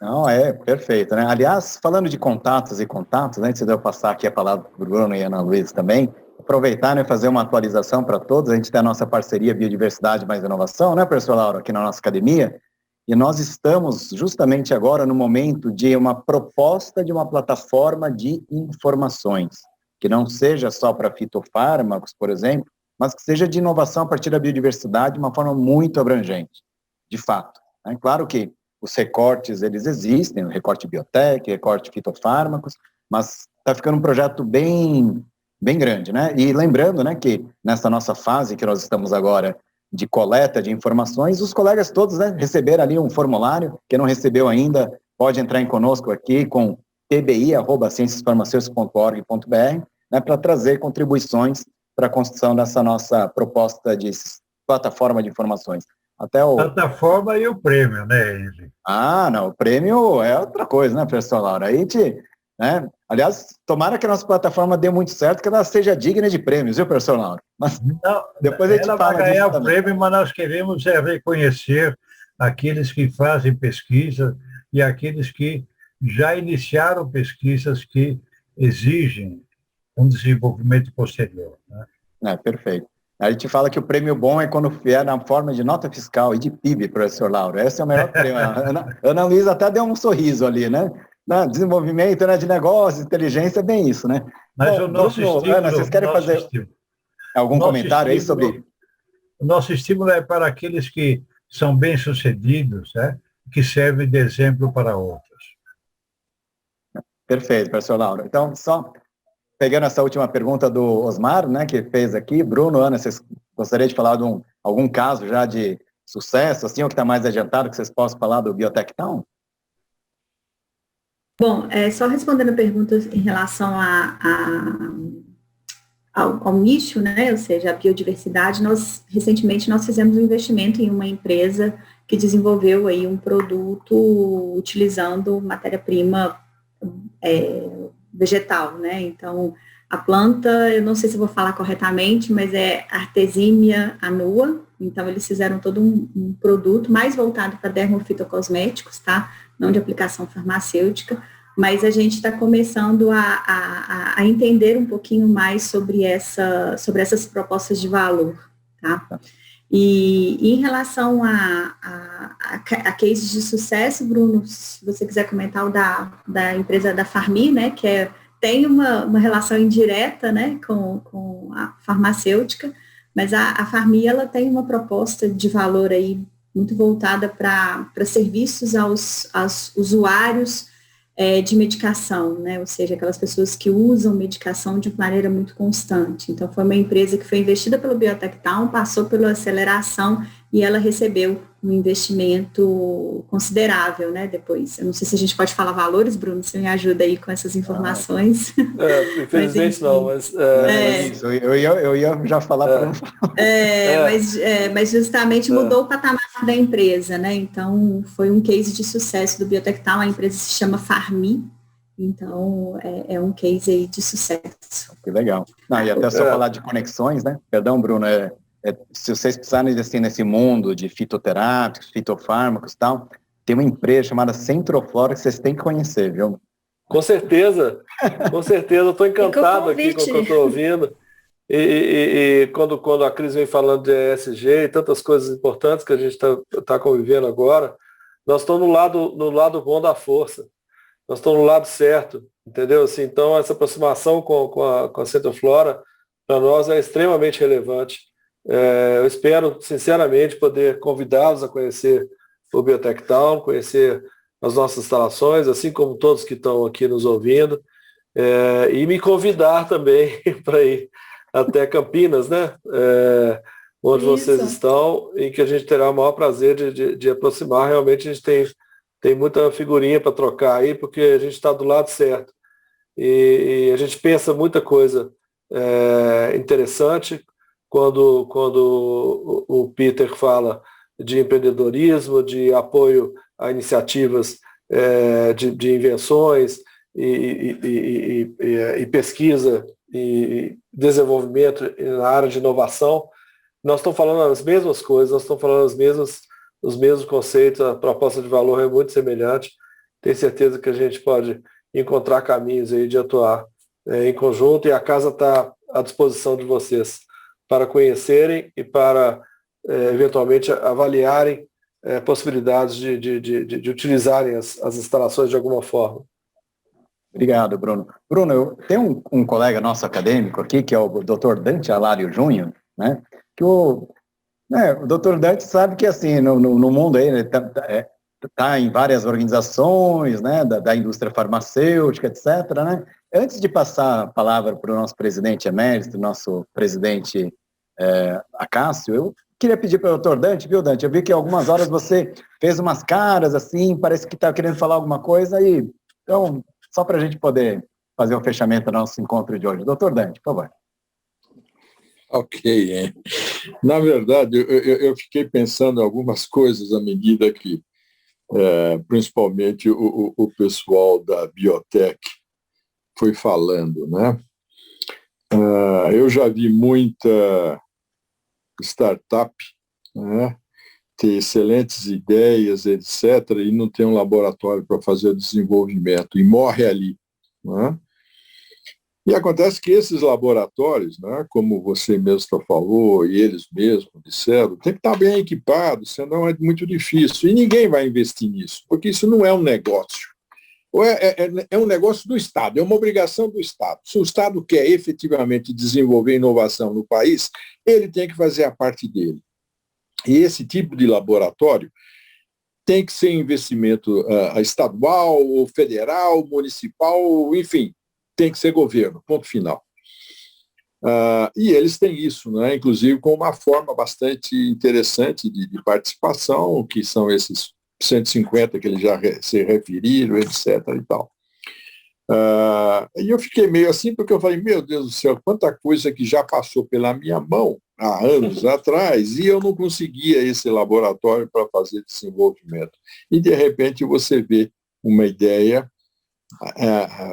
Não, perfeito, né? Aliás, falando de contatos, né, antes de eu passar aqui a palavra para o Bruno e a Ana Luísa também, aproveitar, né, fazer uma atualização para todos. A gente tem a nossa parceria Biodiversidade mais Inovação, né, professor Lauro, aqui na nossa academia, e nós estamos justamente agora no momento de uma proposta de uma plataforma de informações, que não seja só para fitofármacos, por exemplo, mas que seja de inovação a partir da biodiversidade de uma forma muito abrangente, de fato. Né? Claro que os recortes, eles existem, o recorte biotec, recorte fitofármacos, mas está ficando um projeto bem grande, né? E lembrando, né, que nessa nossa fase que nós estamos agora de coleta de informações, os colegas todos, né, receberam ali um formulário. Quem não recebeu ainda, pode entrar em conosco aqui com pbi@cienciasfarmacêuticas.org.br, né, para trazer contribuições para a construção dessa nossa proposta de plataforma de informações. Plataforma e o prêmio, né, Henrique? Ah, não, o prêmio é outra coisa, né, professor Lauro? Aí né? Aliás, tomara que a nossa plataforma dê muito certo, que ela seja digna de prêmios, viu, professor Lauro? Mas não, depois a gente fala vai ganhar disso o prêmio, mas nós queremos reconhecer aqueles que fazem pesquisa e aqueles que já iniciaram pesquisas que exigem um desenvolvimento posterior. Né? Perfeito. A gente fala que o prêmio bom é quando vier na forma de nota fiscal e de PIB, professor Lauro. Esse é o melhor prêmio. Ana Luísa até deu um sorriso ali, né? Desenvolvimento, né, de negócios, inteligência, é bem isso, né? Mas o nosso estímulo... Ana, vocês querem fazer algum comentário aí sobre... O nosso estímulo é para aqueles que são bem-sucedidos, né, que servem de exemplo para outros. Perfeito, professor Lauro. Então, só pegando essa última pergunta do Osmar, né, que fez aqui, Bruno, Ana, vocês gostariam de falar de algum caso já de sucesso, assim, ou que está mais adiantado, que vocês possam falar do Biotech Town? Bom, só respondendo perguntas em relação ao nicho, né, ou seja, a biodiversidade, recentemente nós fizemos um investimento em uma empresa que desenvolveu aí um produto utilizando matéria-prima vegetal, né, então a planta, eu não sei se vou falar corretamente, mas é Artemisia annua, então eles fizeram todo um produto mais voltado para dermofitocosméticos, tá? Não de aplicação farmacêutica, mas a gente está começando a entender um pouquinho mais sobre essas propostas de valor, tá? E em relação a cases de sucesso, Bruno, se você quiser comentar o da empresa da Farmi, né, que tem uma relação indireta, né, com a farmacêutica, mas a Farmi, ela tem uma proposta de valor aí muito voltada para serviços aos usuários de medicação, né? Ou seja, aquelas pessoas que usam medicação de maneira muito constante. Então, foi uma empresa que foi investida pelo Biotech Town, passou pela aceleração e ela recebeu um investimento considerável, né? Depois, eu não sei se a gente pode falar valores, Bruno, você me ajuda aí com essas informações. Infelizmente não, mas... Eu ia já falar para não falar. Mas justamente mudou o patamar da empresa, né? Então, foi um case de sucesso do Biotech Town, a empresa se chama Farmi, então é um case aí de sucesso. Que legal. E até só falar de conexões, né? Perdão, Bruno, se vocês precisarem assim, nesse mundo de fitoterápicos, fitofármacos e tal, tem uma empresa chamada Centroflora que vocês têm que conhecer, viu? Com certeza, eu estou encantado aqui com o que eu estou ouvindo. E quando a Cris vem falando de ESG e tantas coisas importantes que a gente está convivendo agora, nós estamos no lado bom da força. Nós estamos no lado certo, entendeu? Assim, então, essa aproximação com a Centroflora, para nós, é extremamente relevante. Eu espero, sinceramente, poder convidá-los a conhecer o Biotech Town, conhecer as nossas instalações, assim como todos que estão aqui nos ouvindo, e me convidar também para ir até Campinas, né? Onde Isso. Vocês estão, e que a gente terá o maior prazer de aproximar. Realmente a gente tem muita figurinha para trocar aí, porque a gente está do lado certo. E a gente pensa muita coisa interessante quando o Peter fala de empreendedorismo, de apoio a iniciativas de invenções e pesquisa e desenvolvimento na área de inovação. Nós estamos falando as mesmas coisas, nós estamos falando os mesmos conceitos, a proposta de valor é muito semelhante. Tenho certeza que a gente pode encontrar caminhos aí de atuar em conjunto, e a casa está à disposição de vocês para conhecerem e para eventualmente avaliarem possibilidades de utilizarem as instalações de alguma forma. Obrigado, Bruno. Bruno, eu tenho um colega nosso acadêmico aqui, que é o Dr. Dante Alário Júnior, né? Que o Dr. Dante sabe que, assim, no mundo aí, ele está em várias organizações, né, da indústria farmacêutica, etc., né? Antes de passar a palavra para o nosso presidente emérito, nosso presidente Acácio, eu queria pedir para o Dr. Dante, viu, Dante? Eu vi que algumas horas você fez umas caras, assim, parece que está querendo falar alguma coisa, e então, só para a gente poder fazer o fechamento do nosso encontro de hoje. Dr. Dante, por favor. Ok, hein? Na verdade, eu fiquei pensando em algumas coisas à medida que, principalmente, o pessoal da Biotech foi falando, né? Eu já vi muita startup, né, ter excelentes ideias, etc., e não ter um laboratório para fazer o desenvolvimento, e morre ali, né? E acontece que esses laboratórios, né, como você mesmo falou, e eles mesmos disseram, tem que estar bem equipados, senão é muito difícil. E ninguém vai investir nisso, porque isso não é um negócio. É um negócio do Estado, é uma obrigação do Estado. Se o Estado quer efetivamente desenvolver inovação no país, ele tem que fazer a parte dele. E esse tipo de laboratório tem que ser investimento estadual, ou federal, municipal, enfim, tem que ser governo, ponto final. E eles têm isso, né? Inclusive com uma forma bastante interessante de participação, que são esses 150 que eles já se referiram, etc. e tal. E eu fiquei meio assim, porque eu falei, meu Deus do céu, quanta coisa que já passou pela minha mão há anos atrás, e eu não conseguia esse laboratório para fazer desenvolvimento. E, de repente, você vê uma ideia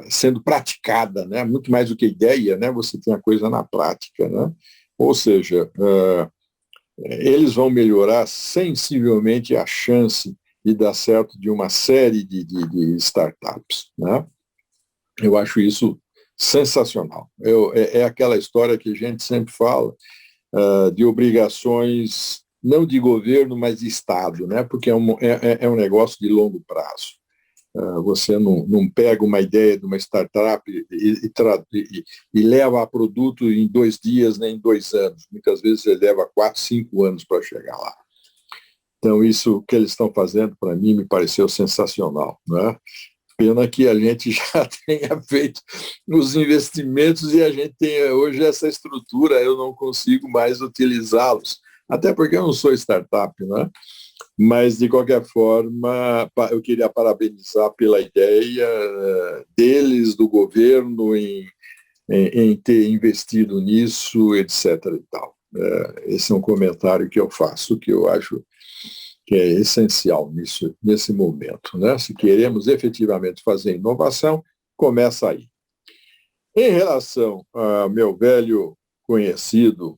sendo praticada, né? Muito mais do que ideia, né? Você tem a coisa na prática, né? Ou seja, eles vão melhorar sensivelmente a chance de dar certo de uma série de startups, né? Eu acho isso sensacional. É aquela história que a gente sempre fala de obrigações, não de governo, mas de Estado, né? Porque é um negócio de longo prazo. Você não pega uma ideia de uma startup e leva a produto em 2 dias, nem em 2 anos. Muitas vezes você leva 4, 5 anos para chegar lá. Então, isso que eles estão fazendo, para mim, me pareceu sensacional, né? Pena que a gente já tenha feito os investimentos e a gente tenha hoje essa estrutura, eu não consigo mais utilizá-los. Até porque eu não sou startup, né? Mas, de qualquer forma, eu queria parabenizar pela ideia deles, do governo, em ter investido nisso, etc. e tal. Esse é um comentário que eu faço, que eu acho que é essencial nesse momento, né? Se queremos efetivamente fazer inovação, começa aí. Em relação ao meu velho conhecido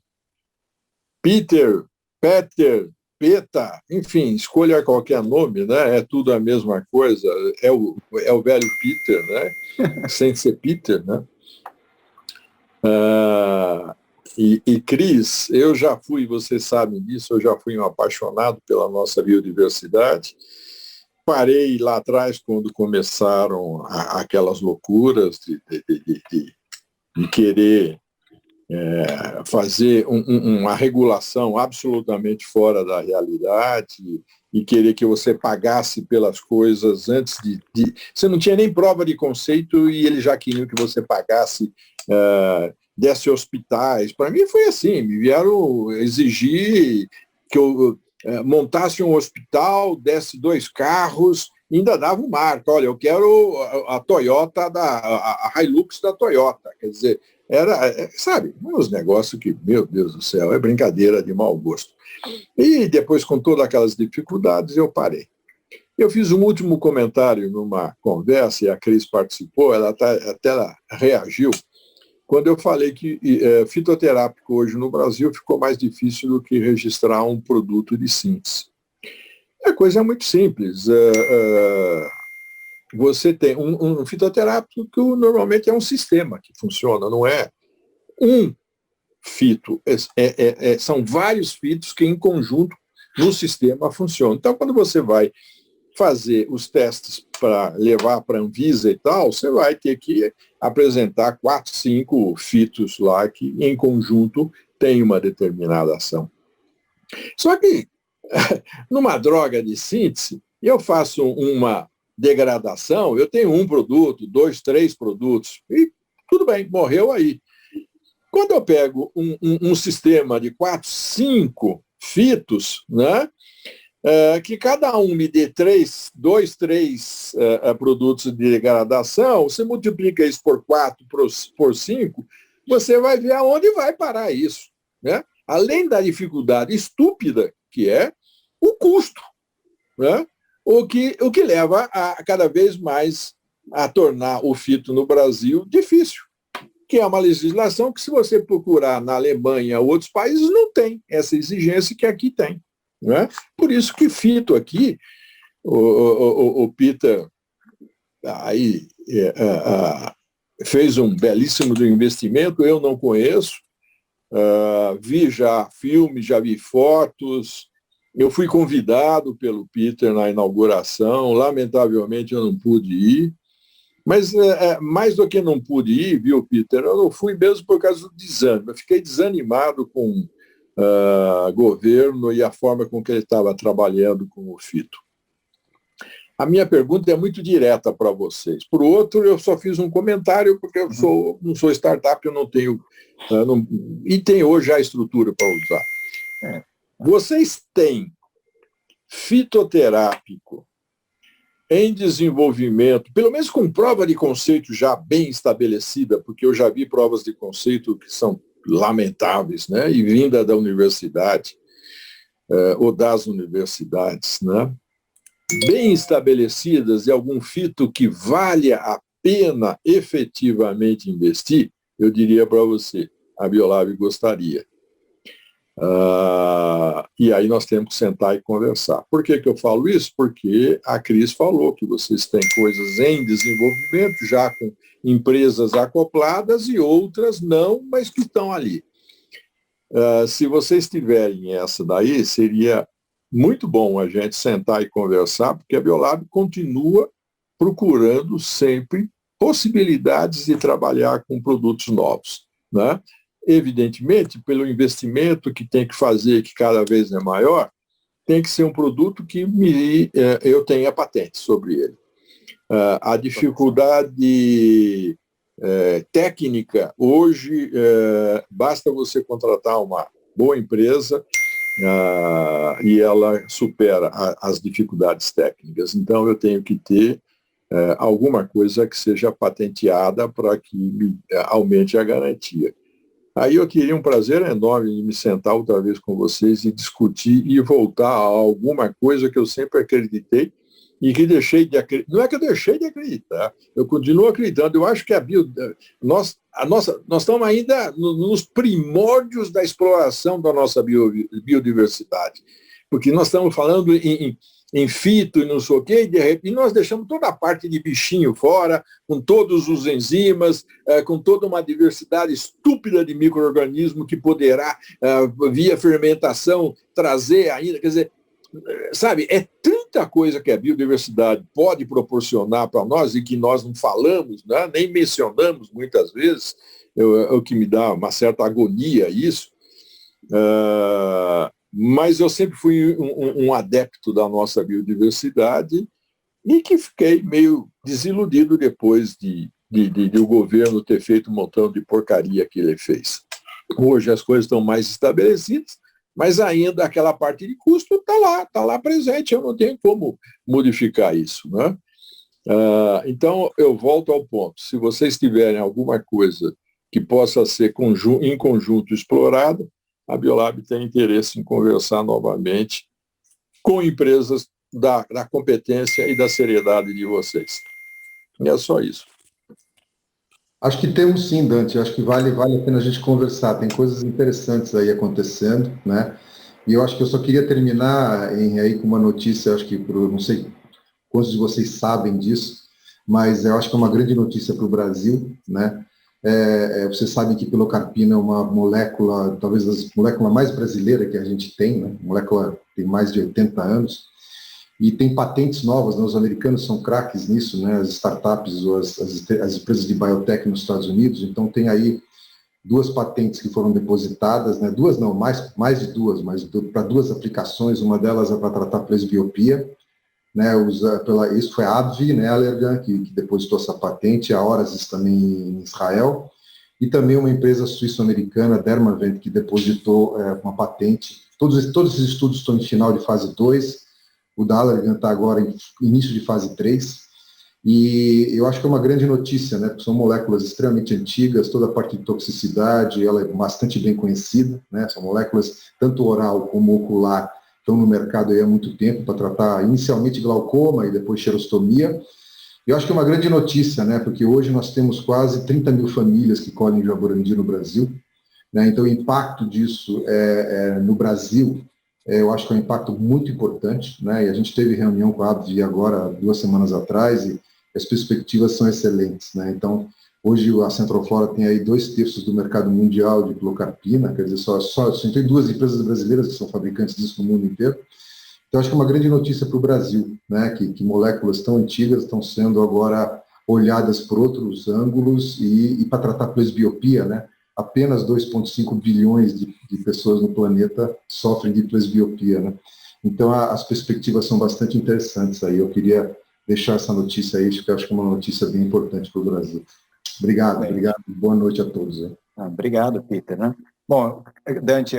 Peter, Peta, enfim, escolha qualquer nome, né? É tudo a mesma coisa, é o velho Peter, né? Sem ser Peter, né? Cris, eu já fui, você sabe disso, eu já fui um apaixonado pela nossa biodiversidade. Parei lá atrás quando começaram aquelas loucuras de querer fazer uma regulação absolutamente fora da realidade e querer que você pagasse pelas coisas antes de... Você não tinha nem prova de conceito e eles já queriam que você pagasse, desse hospitais. Para mim foi assim, me vieram exigir que eu montasse um hospital, desse 2 carros, ainda dava um marco. Olha, eu quero a Toyota, a Hilux da Toyota. Quer dizer, sabe, uns negócios que, meu Deus do céu, é brincadeira de mau gosto. E depois, com todas aquelas dificuldades, eu parei. Eu fiz um último comentário numa conversa, e a Cris participou, até ela reagiu, quando eu falei que fitoterápico hoje no Brasil ficou mais difícil do que registrar um produto de síntese. A coisa é muito simples. Você tem um fitoterápico que normalmente é um sistema que funciona, não é um fito. São vários fitos que em conjunto no sistema funcionam. Então, quando você vai fazer os testes para levar para a Anvisa e tal, você vai ter que apresentar 4, 5 fitos lá que em conjunto tem uma determinada ação. Só que numa droga de síntese, eu faço uma degradação, eu tenho um produto, 2, 3 produtos, e tudo bem, morreu aí. Quando eu pego um sistema de 4, 5 fitos, né, que cada um me dê 2, 3 produtos de degradação, você multiplica isso por 4, por 5, você vai ver aonde vai parar isso, né? Além da dificuldade estúpida que é o custo, né? O que leva a cada vez mais a tornar o fito no Brasil difícil, que é uma legislação que, se você procurar na Alemanha ou outros países, não tem essa exigência que aqui tem. Né? Por isso que fito aqui, o Peter aí, fez um belíssimo investimento, eu não conheço, vi já filmes, já vi fotos, eu fui convidado pelo Peter na inauguração, lamentavelmente eu não pude ir, mas mais do que não pude ir, viu, Peter, eu não fui mesmo por causa do desânimo, eu fiquei desanimado com governo e a forma com que ele estava trabalhando com o fito. A minha pergunta é muito direta para vocês. Por outro, eu só fiz um comentário, porque eu não sou startup, eu não tenho... e tem hoje a estrutura para usar. Vocês têm fitoterápico em desenvolvimento, pelo menos com prova de conceito já bem estabelecida, porque eu já vi provas de conceito que são lamentáveis, né? E vinda da universidade, ou das universidades, né? Bem estabelecidas e algum fito que valha a pena efetivamente investir, eu diria para você, a Biolab gostaria. E aí nós temos que sentar e conversar. Por que eu falo isso? Porque a Cris falou que vocês têm coisas em desenvolvimento, já com empresas acopladas e outras não, mas que estão ali. Se vocês tiverem essa daí, seria muito bom a gente sentar e conversar, porque a Biolab continua procurando sempre possibilidades de trabalhar com produtos novos, né? Evidentemente, pelo investimento que tem que fazer, que cada vez é maior, tem que ser um produto que eu tenha patente sobre ele. A dificuldade técnica, hoje, basta você contratar uma boa empresa e ela supera as dificuldades técnicas. Então, eu tenho que ter alguma coisa que seja patenteada para que me aumente a garantia. Aí eu teria um prazer enorme de me sentar outra vez com vocês e discutir e voltar a alguma coisa que eu sempre acreditei e que deixei de acreditar. Não é que eu deixei de acreditar, eu continuo acreditando. Eu acho que nós estamos ainda nos primórdios da exploração da nossa biodiversidade, porque nós estamos falando em fito e não sei o quê, e de repente nós deixamos toda a parte de bichinho fora, com todos os enzimas, com toda uma diversidade estúpida de micro-organismos que poderá, via fermentação, trazer ainda, quer dizer, sabe, é tanta coisa que a biodiversidade pode proporcionar para nós e que nós não falamos, né, nem mencionamos muitas vezes, é o que me dá uma certa agonia isso. Mas eu sempre fui um adepto da nossa biodiversidade e que fiquei meio desiludido depois de o governo ter feito um montão de porcaria que ele fez. Hoje as coisas estão mais estabelecidas, mas ainda aquela parte de custo está lá presente, eu não tenho como modificar isso, né? Então, eu volto ao ponto. Se vocês tiverem alguma coisa que possa ser em conjunto explorado, a Biolab tem interesse em conversar novamente com empresas da competência e da seriedade de vocês. E é só isso. Acho que temos sim, Dante. Acho que vale a pena a gente conversar. Tem coisas interessantes aí acontecendo, né? E eu acho que eu só queria terminar aí com uma notícia, acho que, não sei quantos de vocês sabem disso, mas eu acho que é uma grande notícia para o Brasil, né? Vocês sabem que pilocarpina é uma molécula, talvez a molécula mais brasileira que a gente tem, né? A molécula tem mais de 80 anos, e tem patentes novas, né? Os americanos são craques nisso, né? As startups ou as empresas de biotech nos Estados Unidos, então tem aí 2 patentes que foram depositadas, né? 2 não, mais de 2, mas para 2 aplicações, uma delas é para tratar presbiopia, né, isso foi a AbbVie, né, Allergan, que depositou essa patente, a Ораsis também em Israel, e também uma empresa suíço-americana, Dermavant, que depositou uma patente. Todos esses estudos estão em final de fase 2, o da Allergan está agora em início de fase 3, e eu acho que é uma grande notícia, né, porque são moléculas extremamente antigas, toda a parte de toxicidade, ela é bastante bem conhecida, né, são moléculas tanto oral como ocular, estão no mercado aí há muito tempo para tratar inicialmente glaucoma e depois xerostomia. E eu acho que é uma grande notícia, né, porque hoje nós temos quase 30 mil famílias que colhem jaborandi no Brasil, né, então o impacto disso no Brasil, eu acho que é um impacto muito importante, né, e a gente teve reunião com a AbbVie agora, 2 semanas atrás, e as perspectivas são excelentes, né, então hoje a Centroflora tem aí 2/3 do mercado mundial de pilocarpina, quer dizer, só tem 2 empresas brasileiras que são fabricantes disso no mundo inteiro. Então, acho que é uma grande notícia para o Brasil, né, que moléculas tão antigas estão sendo agora olhadas por outros ângulos e para tratar presbiopia, né, apenas 2,5 bilhões de pessoas no planeta sofrem de presbiopia, né. Então, as perspectivas são bastante interessantes aí. Eu queria deixar essa notícia aí, que eu acho que é uma notícia bem importante para o Brasil. Obrigado. Boa noite a todos. Obrigado, Peter. Né? Bom, Dante,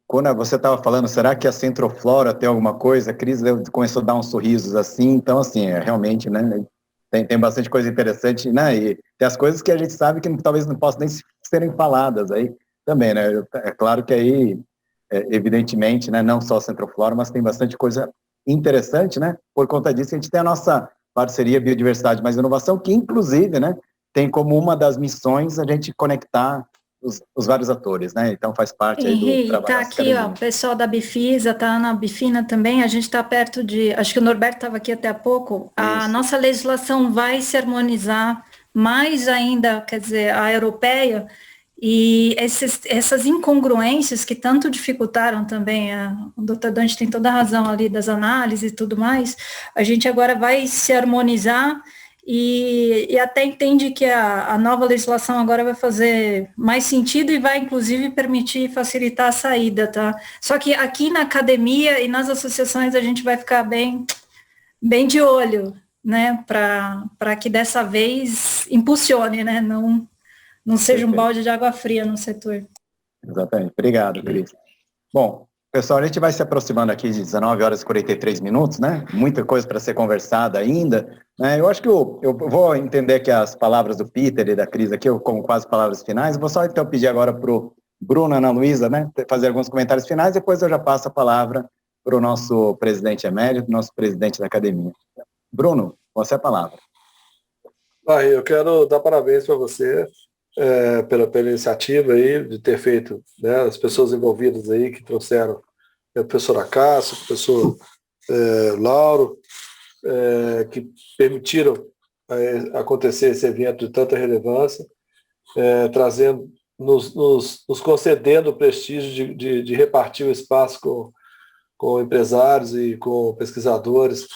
quando você estava falando, será que a Centroflora tem alguma coisa? A Cris começou a dar uns sorrisos assim, então, assim, realmente, né, tem bastante coisa interessante, né, e tem as coisas que a gente sabe que talvez não possam nem serem faladas aí também, né, é claro que aí, evidentemente, né, não só a Centroflora, mas tem bastante coisa interessante, né, por conta disso a gente tem a nossa parceria Biodiversidade mais Inovação, que inclusive, né, tem como uma das missões a gente conectar os vários atores, né? Então faz parte aí do trabalho. Está aqui, ó, o pessoal da Bifisa, está na Bifina também, a gente está perto de, acho que o Norberto estava aqui até há pouco, a nossa legislação vai se harmonizar mais ainda, quer dizer, a europeia, e essas incongruências que tanto dificultaram também, o doutor Dante tem toda a razão ali das análises e tudo mais, a gente agora vai se harmonizar e até entende que a nova legislação agora vai fazer mais sentido e vai, inclusive, permitir facilitar a saída, tá? Só que aqui na academia e nas associações a gente vai ficar bem de olho, né? Para que dessa vez impulsione, né? Não seja um balde de água fria no setor. Exatamente. Obrigado, Cris. Bom, pessoal, a gente vai se aproximando aqui de 19 horas e 43 minutos, né? Muita coisa para ser conversada ainda. Né? Eu acho que eu vou entender que as palavras do Peter e da Cris aqui, como quase palavras finais, vou só então pedir agora para o Bruno, Ana Luísa, né? Fazer alguns comentários finais, depois eu já passo a palavra para o nosso presidente emérito, nosso presidente da academia. Bruno, você a palavra. Eu quero dar parabéns para você pela iniciativa aí de ter feito, né, as pessoas envolvidas aí que trouxeram o professor Acácio, o professor Lauro, que permitiram acontecer esse evento de tanta relevância, trazendo, nos concedendo o prestígio de repartir o espaço com empresários e com pesquisadores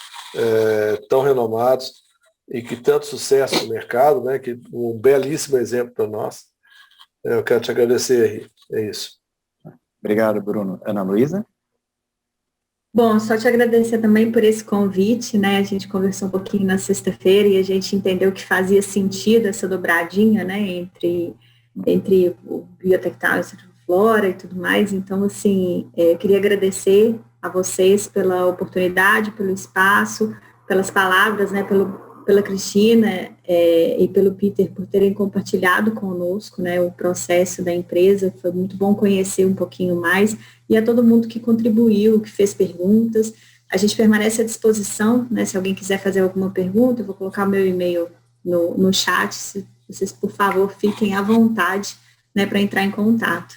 tão renomados e que tanto sucesso no mercado, né, que um belíssimo exemplo para nós. Eu quero te agradecer, é isso. Obrigado, Bruno. Ana Luísa? Bom, só te agradecer também por esse convite, né? A gente conversou um pouquinho na sexta-feira e a gente entendeu que fazia sentido essa dobradinha, né, entre o Biotectal e o Centroflora e tudo mais. Então, assim, eu queria agradecer a vocês pela oportunidade, pelo espaço, pelas palavras, né, pela Cristina e pelo Peter por terem compartilhado conosco, né, o processo da empresa. Foi muito bom conhecer um pouquinho mais, e a todo mundo que contribuiu, que fez perguntas. A gente permanece à disposição, né, se alguém quiser fazer alguma pergunta, eu vou colocar o meu e-mail no chat, se vocês, por favor, fiquem à vontade, né, para entrar em contato.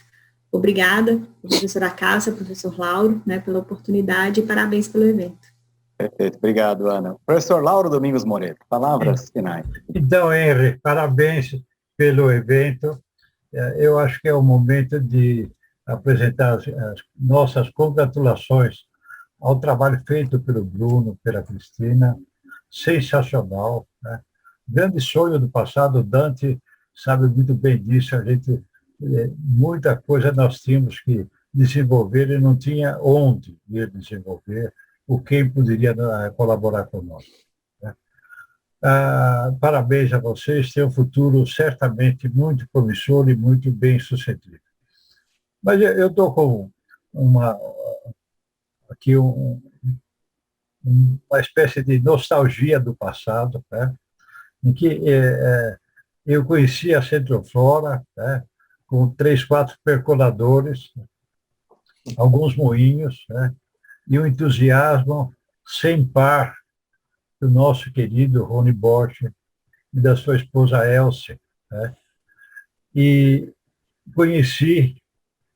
Obrigada, professora Cássia, professor Lauro, né, pela oportunidade, e parabéns pelo evento. Perfeito, obrigado, Ana. Professor Lauro Domingos Moreto, palavras finais. Então, Henry, parabéns pelo evento. Eu acho que é o momento de apresentar as nossas congratulações ao trabalho feito pelo Bruno, pela Cristina, sensacional, né? Grande sonho do passado, o Dante sabe muito bem disso, a gente, muita coisa nós tínhamos que desenvolver e não tinha onde ir desenvolver, o quem poderia colaborar conosco, né? Parabéns a vocês, tem um futuro certamente muito promissor e muito bem sucedido. Mas eu estou com uma espécie de nostalgia do passado, né? Em que eu conheci a Centroflora, né, com 3, 4 percoladores, alguns moinhos, né, e um entusiasmo sem par do nosso querido Rony Bosch e da sua esposa Elce, né? E conheci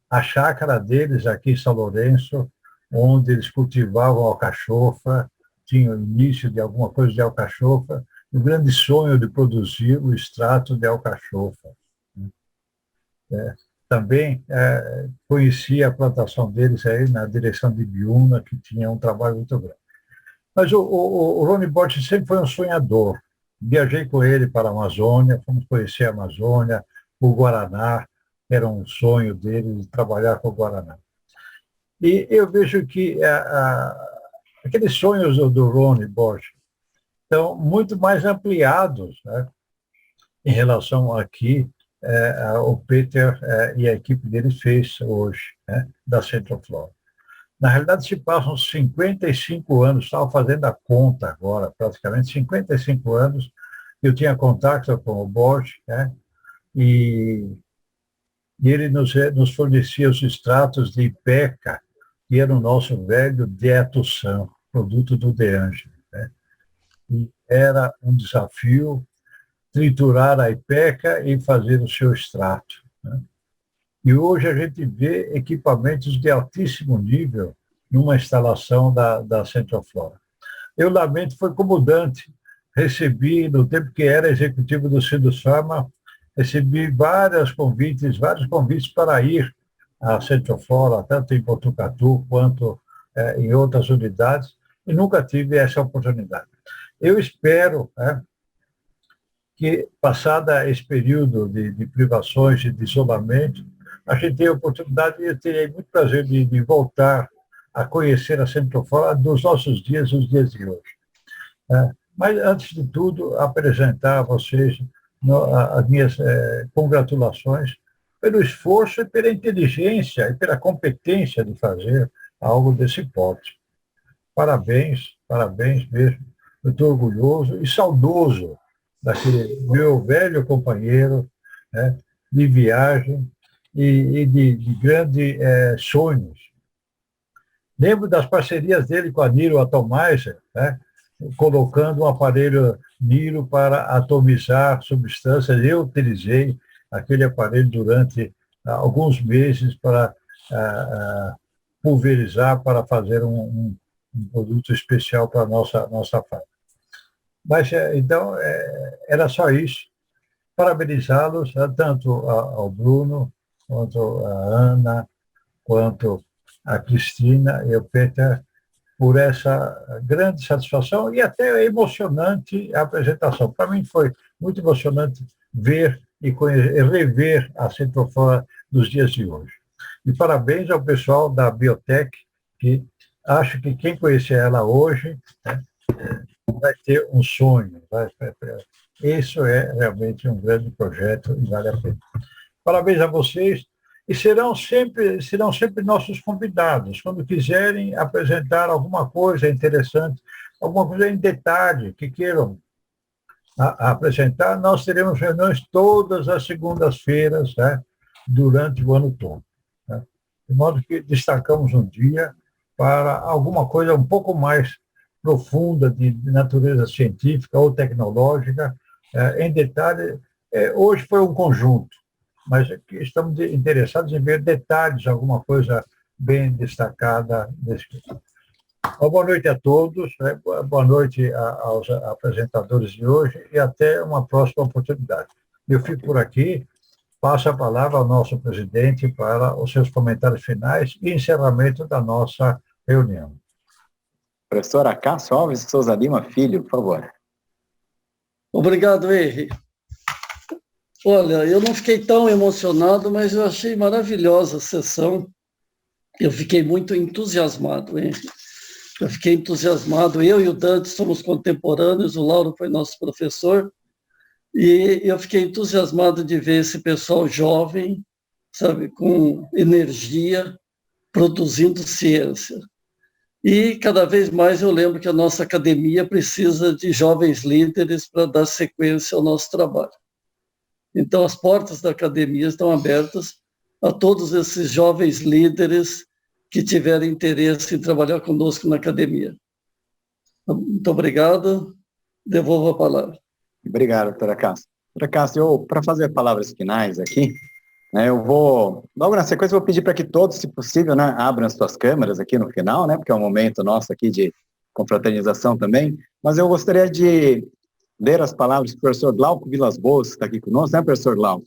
a chácara deles aqui em São Lourenço, onde eles cultivavam alcachofa, tinham o início de alguma coisa de alcachofa, o grande sonho de produzir o extrato de alcachofa. Também conheci a plantação deles aí na direção de Biúna, que tinha um trabalho muito grande. Mas o Rony Bosch sempre foi um sonhador. Viajei com ele para a Amazônia, fomos conhecer a Amazônia, o Guaraná, era um sonho dele de trabalhar com o Guaraná. E eu vejo que aqueles sonhos do Rony Bosch estão muito mais ampliados, né, em relação aqui o Peter e a equipe dele fez hoje, né, da Centroflora. Na realidade, se passam 55 anos, estava fazendo a conta agora, praticamente 55 anos, eu tinha contato com o Bosch, né, e ele nos fornecia os extratos de Ipeca, que era o nosso velho Dietosan, produto do De Angeli, né? E era um desafio triturar a Ipeca e fazer o seu extrato, né? E hoje a gente vê equipamentos de altíssimo nível numa instalação da Centroflora. Eu lamento, foi como Dante, recebi, no tempo que era executivo do Sindusfarma, recebi vários convites para ir à Centroflora, tanto em Botucatu quanto em outras unidades, e nunca tive essa oportunidade. Eu espero, né, que, passado esse período de privações e de isolamento, a gente tenha a oportunidade, e eu terei muito prazer de voltar a conhecer a Centroflora dos nossos dias, os dias de hoje. Mas, antes de tudo, apresentar a vocês as minhas congratulações pelo esforço e pela inteligência e pela competência de fazer algo desse porte. Parabéns, parabéns mesmo. Eu estou orgulhoso e saudoso daquele meu velho companheiro, né, de viagem e de grandes sonhos. Lembro das parcerias dele com a Niro Atomizer, né, colocando um aparelho Niro para atomizar substâncias. Eu utilizei aquele aparelho durante alguns meses para pulverizar, para fazer um um produto especial para a nossa fábrica. Mas, então, era só isso. Parabenizá-los, tanto ao Bruno, quanto a Ana, quanto a Cristina e o Peter, por essa grande satisfação e até emocionante a apresentação. Para mim foi muito emocionante ver e rever a Centroflora dos dias de hoje. E parabéns ao pessoal da Biotech, que acho que quem conhecer ela hoje, né, vai ter um sonho. Isso é realmente um grande projeto e vale a pena. Parabéns a vocês. E serão sempre nossos convidados, quando quiserem apresentar alguma coisa interessante, alguma coisa em detalhe que queiram apresentar. Nós teremos reuniões todas as segundas-feiras, né, durante o ano todo. Né, de modo que destacamos um dia para alguma coisa um pouco mais profunda de natureza científica ou tecnológica, em detalhe. Hoje foi um conjunto, mas estamos interessados em ver detalhes, alguma coisa bem destacada desse tipo. Boa noite a todos, boa noite aos apresentadores de hoje e até uma próxima oportunidade. Eu fico por aqui, passo a palavra ao nosso presidente para os seus comentários finais e encerramento da nossa reunião. Professora Cássio Alves Souza Lima Filho, por favor. Obrigado, Henri. Olha, eu não fiquei tão emocionado, mas eu achei maravilhosa a sessão. Eu fiquei muito entusiasmado, Henri. Eu fiquei entusiasmado. Eu e o Dante somos contemporâneos, o Lauro foi nosso professor, e eu fiquei entusiasmado de ver esse pessoal jovem, sabe, com energia, produzindo ciência. E cada vez mais eu lembro que a nossa academia precisa de jovens líderes para dar sequência ao nosso trabalho. Então, as portas da academia estão abertas a todos esses jovens líderes que tiverem interesse em trabalhar conosco na academia. Muito obrigado. Devolvo a palavra. Obrigado, doutora Cássio. Doutora Cássio, para fazer palavras finais aqui, né, eu vou, logo na sequência, vou pedir para que todos, se possível, né, abram as suas câmeras aqui no final, né, porque é um momento nosso aqui de confraternização também, mas eu gostaria de ler as palavras do professor Glauco Vilas Boas, que está aqui conosco, né, professor Glauco?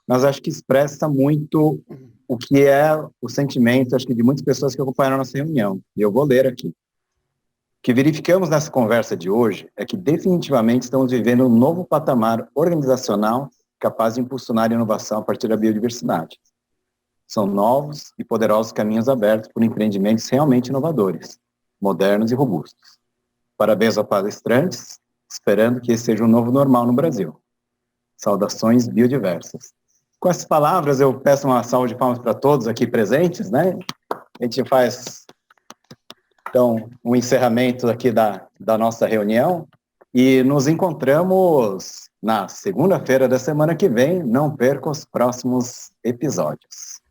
Mas acho que expressa muito o que é o sentimento, acho que de muitas pessoas que acompanharam a nossa reunião. E eu vou ler aqui. O que verificamos nessa conversa de hoje é que definitivamente estamos vivendo um novo patamar organizacional capaz de impulsionar a inovação a partir da biodiversidade. São novos e poderosos caminhos abertos por empreendimentos realmente inovadores, modernos e robustos. Parabéns aos palestrantes, esperando que esse seja um novo normal no Brasil. Saudações biodiversas. Com essas palavras, eu peço uma salva de palmas para todos aqui presentes, né? A gente faz, então, um encerramento aqui da nossa reunião e nos encontramos na segunda-feira da semana que vem. Não perca os próximos episódios.